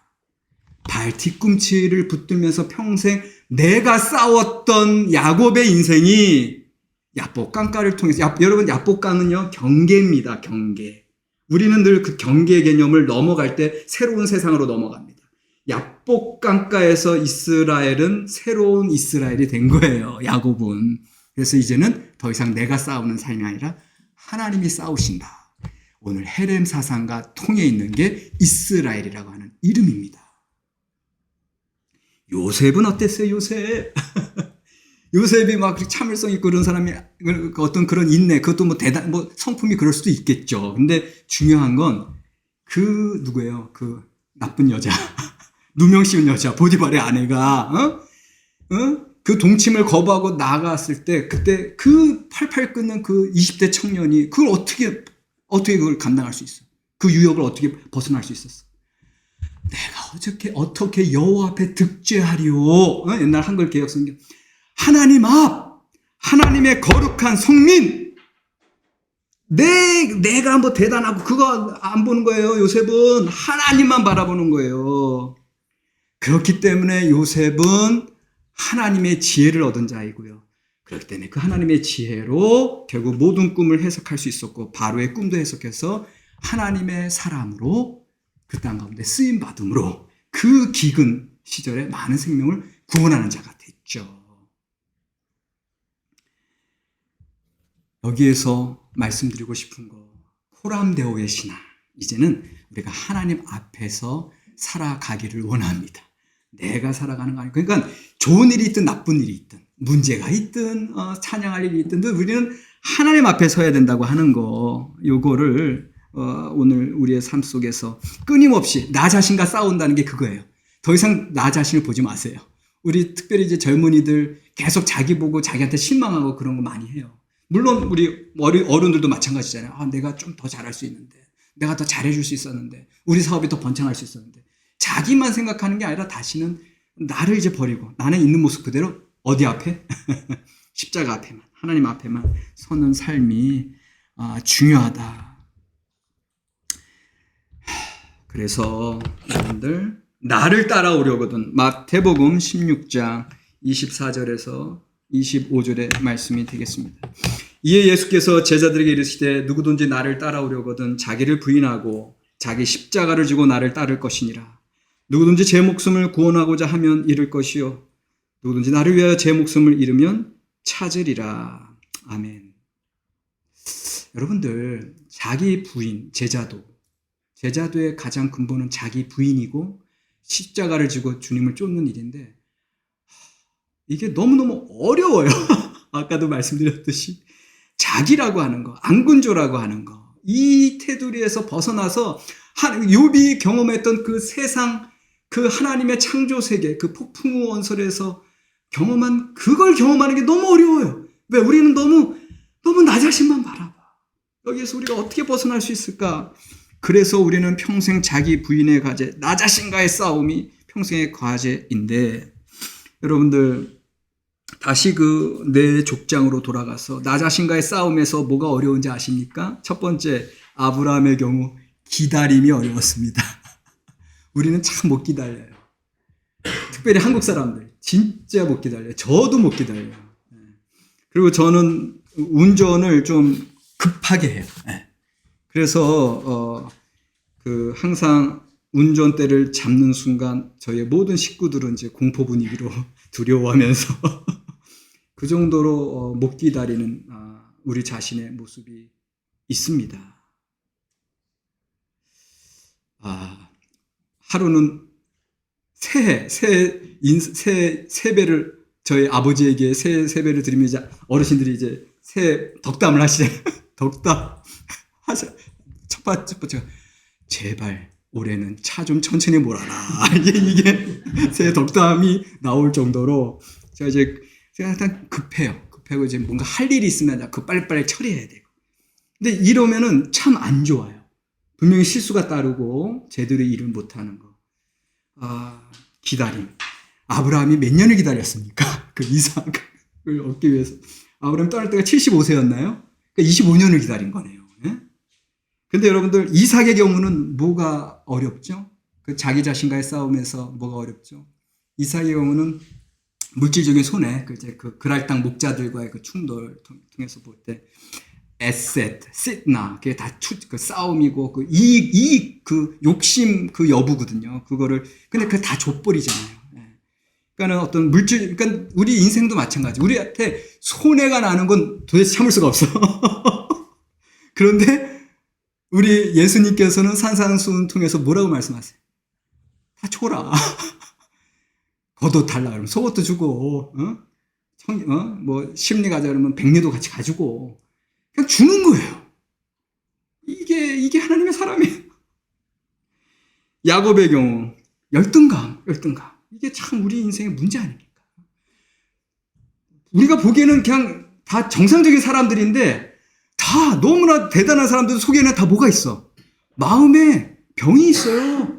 발 뒤꿈치를 붙들면서 평생 내가 싸웠던 야곱의 인생이 야복강가를 통해서 여러분 야복강은요 경계입니다. 경계. 우리는 늘 그 경계 개념을 넘어갈 때 새로운 세상으로 넘어갑니다. 야복강가에서 이스라엘은 새로운 이스라엘이 된 거예요. 야곱은. 그래서 이제는 더 이상 내가 싸우는 삶이 아니라 하나님이 싸우신다. 오늘 헤렘 사상과 통해 있는 게 이스라엘이라고 하는 이름입니다. 요셉은 어땠어요? 요셉이 막 참을성 있고 그런 사람이 어떤 그런 인내, 그것도 뭐 성품이 그럴 수도 있겠죠. 근데 중요한 건 누구예요? 그 나쁜 여자, 누명 씌운 여자, 보디발의 아내가 그 동침을 거부하고 나갔을 때 그때 그 팔팔 끓는 그 20대 청년이 그걸 어떻게 그걸 감당할 수 있어? 그 유혹을 어떻게 벗어날 수 있었어? 내가 어떻게 여호와 앞에 득죄하리오? 옛날 한글 개역 성경. 하나님 앞, 하나님의 거룩한 성민. 내가 뭐 대단하고 그거 안 보는 거예요. 요셉은 하나님만 바라보는 거예요. 그렇기 때문에 요셉은 하나님의 지혜를 얻은 자이고요. 그렇기 때문에 그 하나님의 지혜로 결국 모든 꿈을 해석할 수 있었고 바로의 꿈도 해석해서 하나님의 사람으로 그 땅 가운데 쓰임 받음으로 그 기근 시절에 많은 생명을 구원하는 자가 됐죠. 여기에서 말씀드리고 싶은 거 코람데오의 신앙. 이제는 우리가 하나님 앞에서 살아가기를 원합니다. 내가 살아가는 거 아니고 그러니까 좋은 일이 있든 나쁜 일이 있든 문제가 있든 찬양할 일이 있든 우리는 하나님 앞에 서야 된다고 하는 거 요거를 오늘 우리의 삶 속에서 끊임없이 나 자신과 싸운다는 게 그거예요. 더 이상 나 자신을 보지 마세요. 우리 특별히 이제 젊은이들 계속 자기 보고 자기한테 실망하고 그런 거 많이 해요. 물론 우리 어른들도 마찬가지잖아요. 내가 좀 더 잘할 수 있는데, 내가 더 잘해줄 수 있었는데, 우리 사업이 더 번창할 수 있었는데, 자기만 생각하는 게 아니라 다시는 나를 이제 버리고 나는 있는 모습 그대로 어디 앞에? 십자가 앞에만, 하나님 앞에만 서는 삶이 중요하다. 그래서 여러분들 나를 따라오려거든. 마태복음 16장 24절에서 25절의 말씀이 되겠습니다. 이에 예수께서 제자들에게 이르시되 누구든지 나를 따라오려거든 자기를 부인하고 자기 십자가를 지고 나를 따를 것이니라. 누구든지 제 목숨을 구원하고자 하면 잃을 것이요 누구든지 나를 위하여 제 목숨을 잃으면 찾으리라. 아멘. 여러분들 자기 부인, 제자도의 가장 근본은 자기 부인이고 십자가를 지고 주님을 쫓는 일인데 이게 너무너무 어려워요. 아까도 말씀드렸듯이 자기라고 하는 거, 안군조라고 하는 거, 이 테두리에서 벗어나서 욥이 경험했던 그 세상, 그 하나님의 창조 세계, 그 폭풍우 원설에서 그걸 경험하는 게 너무 어려워요. 왜? 우리는 너무 나 자신만 바라봐. 여기에서 우리가 어떻게 벗어날 수 있을까? 그래서 우리는 평생 자기 부인의 과제, 나 자신과의 싸움이 평생의 과제인데, 여러분들 다시 그 내 족장으로 돌아가서 나 자신과의 싸움에서 뭐가 어려운지 아십니까? 첫 번째, 아브라함의 경우 기다림이 어려웠습니다. 우리는 참 못 기다려요. 특별히 한국 사람들 진짜 못 기다려요. 저도 못 기다려요. 그리고 저는 운전을 좀 급하게 해요. 그래서 항상 운전대를 잡는 순간 저희 모든 식구들은 이제 공포 분위기로 두려워하면서 그 정도로 못 기다리는 우리 자신의 모습이 있습니다. 하루는 세배를 저희 아버지에게 세배를 드리면 이제 어르신들이 이제 새 덕담을 하시잖아요. 덕담 하자. 첫 번째 제발 올해는 차 좀 천천히 몰아라. 이게 새 덕담이 나올 정도로 제가 일단 급하고 이제 뭔가 할 일이 있으면 그 빨리빨리 처리해야 되고. 근데 이러면은 참 안 좋아요. 분명히 실수가 따르고 제대로 일을 못하는 거. 기다림. 아브라함이 몇 년을 기다렸습니까? 그 이삭을 얻기 위해서. 아브라함 떠날 때가 75세였나요? 그러니까 25년을 기다린 거네요. 근데 여러분들 이삭의 경우는 뭐가 어렵죠? 그 자기 자신과의 싸움에서 뭐가 어렵죠? 이삭의 경우는 물질적인 손해, 그 그랄 땅 목자들과의 그 충돌 통해서 볼 때 에셋, 시트나 그게 다 그 싸움이고 그 이익 그 욕심 그 여부거든요. 그거를 근데 그게 다 족벌이잖아요. 그러니까는 어떤 물질, 그러니까 우리 인생도 마찬가지. 우리한테 손해가 나는 건 도대체 참을 수가 없어. 그런데 우리 예수님께서는 산상수훈 통해서 뭐라고 말씀하세요? 다 줘라. 겉옷 달라 그러면 속옷도 주고, 뭐 심리 가자 그러면 백리도 같이 가지고 그냥 주는 거예요. 이게 하나님의 사람이에요. 야곱의 경우 열등감. 이게 참 우리 인생의 문제 아닙니까? 우리가 보기에는 그냥 다 정상적인 사람들인데 다 너무나 대단한 사람들 속에는 다 뭐가 있어? 마음에 병이 있어요.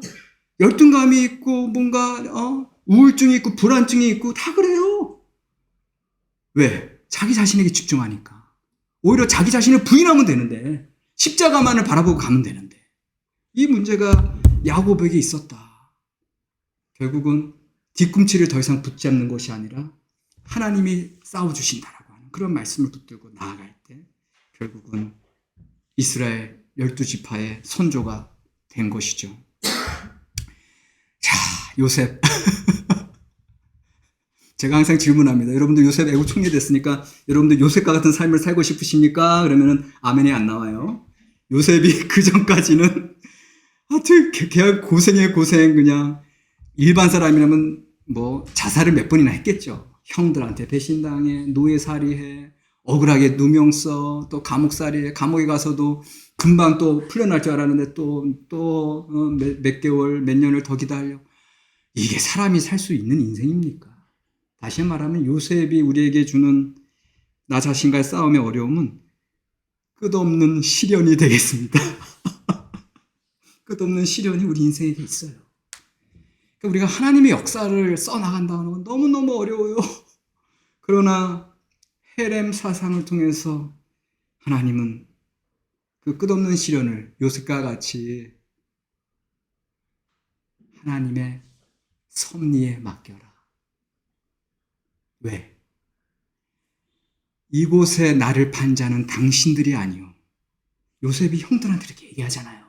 열등감이 있고 뭔가 우울증이 있고 불안증이 있고 다 그래요. 왜? 자기 자신에게 집중하니까. 오히려 자기 자신을 부인하면 되는데 십자가만을 바라보고 가면 되는데 이 문제가 야곱에게 있었다. 결국은 뒤꿈치를 더 이상 붙잡는 것이 아니라 하나님이 싸워주신다라고 하는 그런 말씀을 붙들고 나아갈 때 결국은 이스라엘 12지파의 선조가 된 것이죠. 자, 요셉. 제가 항상 질문합니다. 여러분들 요셉 애국 총리 됐으니까 여러분들 요셉과 같은 삶을 살고 싶으십니까? 그러면은 아멘이 안 나와요. 요셉이 그 전까지는 하여튼 그냥 고생에 고생 그냥 일반 사람이라면 뭐 자살을 몇 번이나 했겠죠. 형들한테 배신당해, 노예살이해, 억울하게 누명 써, 또 감옥살이해. 감옥에 가서도 금방 또 풀려날 줄 알았는데 또 몇 개월, 몇 년을 더 기다려. 이게 사람이 살 수 있는 인생입니까? 다시 말하면 요셉이 우리에게 주는 나 자신과의 싸움의 어려움은 끝없는 시련이 되겠습니다. 끝없는 시련이 우리 인생에게 있어요. 그러니까 우리가 하나님의 역사를 써나간다는 건 너무너무 어려워요. 그러나 헤렘 사상을 통해서 하나님은 그 끝없는 시련을 요셉과 같이 하나님의 섭리에 맡겨라. 왜? 이곳에 나를 판 자는 당신들이 아니요. 요셉이 형들한테 이렇게 얘기하잖아요.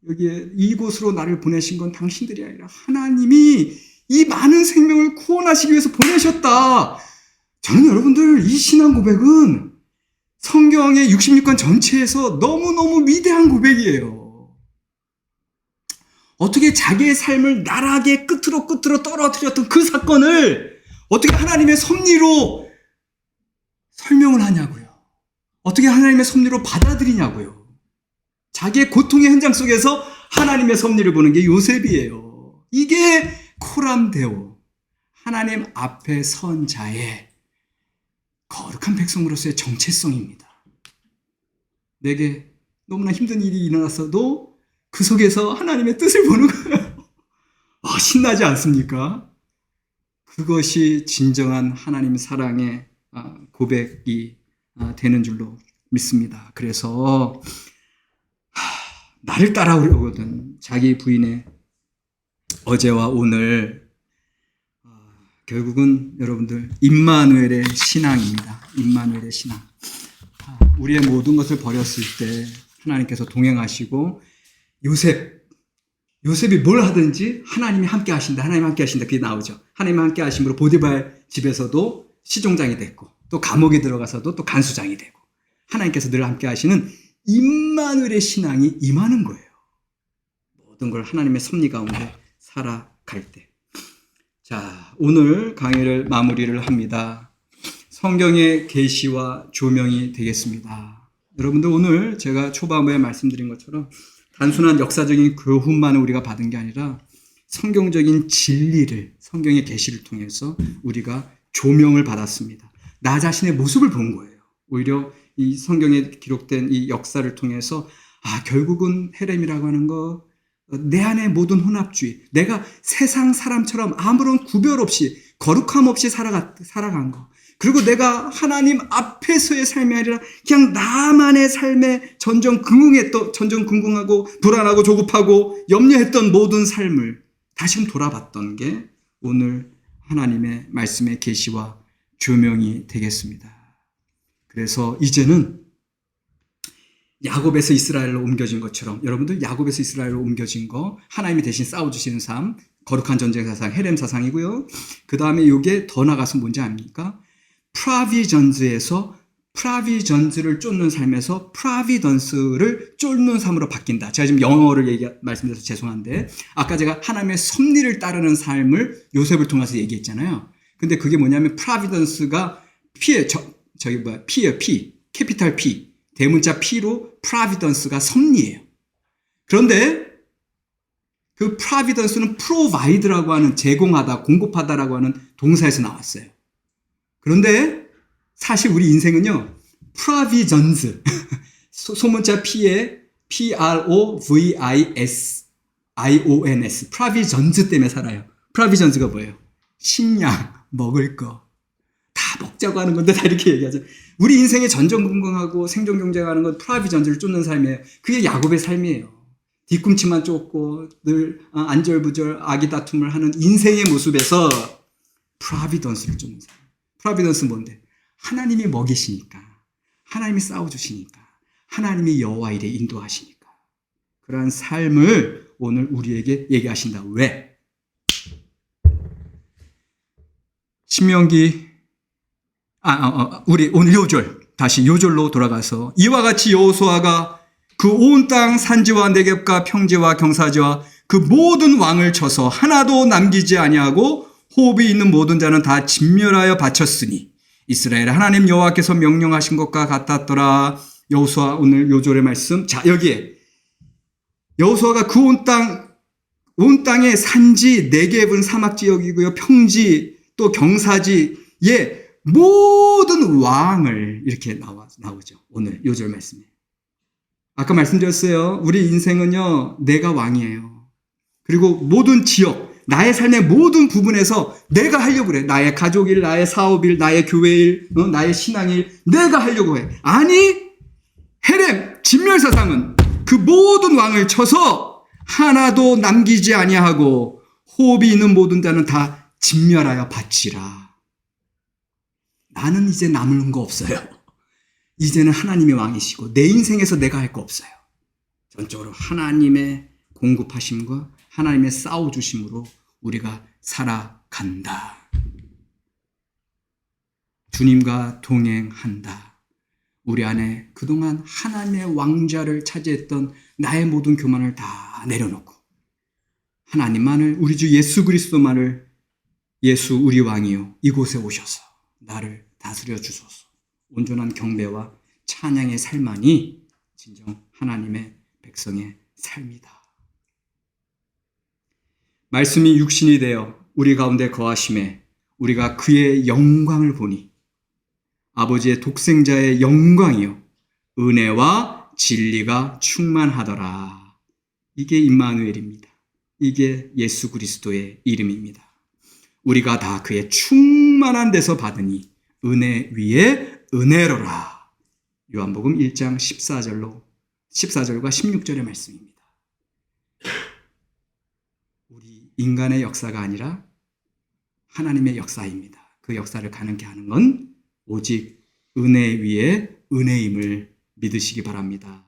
여기에 이곳으로 나를 보내신 건 당신들이 아니라 하나님이 이 많은 생명을 구원하시기 위해서 보내셨다. 저는 여러분들 이 신앙 고백은 성경의 66권 전체에서 너무너무 위대한 고백이에요. 어떻게 자기의 삶을 나락의 끝으로 떨어뜨렸던 그 사건을 어떻게 하나님의 섭리로 설명을 하냐고요. 어떻게 하나님의 섭리로 받아들이냐고요. 자기의 고통의 현장 속에서 하나님의 섭리를 보는 게 요셉이에요. 이게 코람데오, 하나님 앞에 선 자의 거룩한 백성으로서의 정체성입니다. 내게 너무나 힘든 일이 일어났어도 그 속에서 하나님의 뜻을 보는 거예요. 신나지 않습니까? 그것이 진정한 하나님 사랑의 고백이 되는 줄로 믿습니다. 그래서 나를 따라오려거든 자기 부인의 어제와 오늘 결국은 여러분들 임마누엘의 신앙입니다. 임마누엘의 신앙. 우리의 모든 것을 버렸을 때 하나님께서 동행하시고 요셉이 뭘 하든지 하나님이 함께 하신다. 하나님 함께 하신다. 그게 나오죠. 하나님 함께 하심으로 보디발 집에서도 시종장이 됐고 또 감옥에 들어가서도 또 간수장이 되고 하나님께서 늘 함께 하시는 임마누엘의 신앙이 임하는 거예요. 모든 걸 하나님의 섭리 가운데 살아갈 때. 자, 오늘 강의를 마무리를 합니다. 성경의 계시와 조명이 되겠습니다. 여러분들 오늘 제가 초반부에 말씀드린 것처럼 단순한 역사적인 교훈만을 우리가 받은 게 아니라 성경적인 진리를 성경의 계시를 통해서 우리가 조명을 받았습니다. 나 자신의 모습을 본 거예요. 오히려 이 성경에 기록된 이 역사를 통해서 결국은 헤렘이라고 하는 거 내 안의 모든 혼합주의, 내가 세상 사람처럼 아무런 구별 없이 거룩함 없이 살아간 거, 그리고 내가 하나님 앞에서의 삶이 아니라 그냥 나만의 삶에 전전긍긍하고 불안하고 조급하고 염려했던 모든 삶을 다시금 돌아봤던 게 오늘 하나님의 말씀의 계시와 조명이 되겠습니다. 그래서 이제는 야곱에서 이스라엘로 옮겨진 것처럼 여러분들 야곱에서 이스라엘로 옮겨진 거 하나님이 대신 싸워주시는 삶, 거룩한 전쟁 사상, 헤렘 사상이고요. 그 다음에 이게 더 나가서 뭔지 압니까? 프라비전즈에서 프라비전즈를 쫓는 삶에서 프라비던스를 쫓는 삶으로 바뀐다. 제가 지금 영어를 말씀드려서 죄송한데 아까 제가 하나님의 섭리를 따르는 삶을 요셉을 통해서 얘기했잖아요. 근데 그게 뭐냐면 프라비던스가 P예요. P, 캐피탈 P, 대문자 P로 프라비던스가 섭리예요. 그런데 그 프라비던스는 프로바이드라고 하는 제공하다, 공급하다라고 하는 동사에서 나왔어요. 그런데 사실 우리 인생은요, 프라비전즈, 소문자 P에 Provisions, 프라비전즈 때문에 살아요. 프라비전즈가 뭐예요? 식량, 먹을 거. 다 먹자고 하는 건데 다 이렇게 얘기하죠. 우리 인생에 전전긍긍하고 생존 경쟁하는 건 프라비전즈를 쫓는 삶이에요. 그게 야곱의 삶이에요. 뒤꿈치만 쫓고 늘 안절부절 아기 다툼을 하는 인생의 모습에서 프라비던스를 쫓는 삶. 프라비던스 뭔데? 하나님이 먹이시니까, 하나님이 싸워주시니까, 하나님이 여호와 일에 인도하시니까 그러한 삶을 오늘 우리에게 얘기하신다. 왜? 신명기 우리 오늘 요절, 다시 요절로 돌아가서 이와 같이 여호수아가 그 온 땅 산지와 내겝과 평지와 경사지와 그 모든 왕을 쳐서 하나도 남기지 아니하고 호흡이 있는 모든 자는 다 진멸하여 바쳤으니 이스라엘 하나님 여호와께서 명령하신 것과 같았더라. 여호수아 오늘 요절의 말씀. 자, 여기에 여호수아가 그 온 땅의 산지 네겝은 사막 지역이고요. 평지 또 경사지의 모든 왕을 이렇게 나오죠. 오늘 요절 말씀에. 아까 말씀드렸어요. 우리 인생은요, 내가 왕이에요. 그리고 모든 지역, 나의 삶의 모든 부분에서 내가 하려고 그래. 나의 가족일, 나의 사업일, 나의 교회일, 나의 신앙일, 내가 하려고 해. 아니, 헤렘, 진멸사상은 그 모든 왕을 쳐서 하나도 남기지 아니하고 호흡이 있는 모든 자는 다 진멸하여 바치라. 나는 이제 남는 거 없어요. 이제는 하나님이 왕이시고 내 인생에서 내가 할 거 없어요. 전적으로 하나님의 공급하심과 하나님의 싸워주심으로 우리가 살아간다. 주님과 동행한다. 우리 안에 그동안 하나님의 왕자를 차지했던 나의 모든 교만을 다 내려놓고 하나님만을, 우리 주 예수 그리스도만을, 예수 우리 왕이요 이곳에 오셔서 나를 다스려 주소서. 온전한 경배와 찬양의 삶만이 진정 하나님의 백성의 삶이다. 말씀이 육신이 되어 우리 가운데 거하심에 우리가 그의 영광을 보니 아버지의 독생자의 영광이요 은혜와 진리가 충만하더라. 이게 임마누엘입니다. 이게 예수 그리스도의 이름입니다. 우리가 다 그의 충만한 데서 받으니 은혜 위에 은혜로라. 요한복음 1장 14절과 16절의 말씀입니다. 우리 인간의 역사가 아니라 하나님의 역사입니다. 그 역사를 가능케 하는 건 오직 은혜 위에 은혜임을 믿으시기 바랍니다.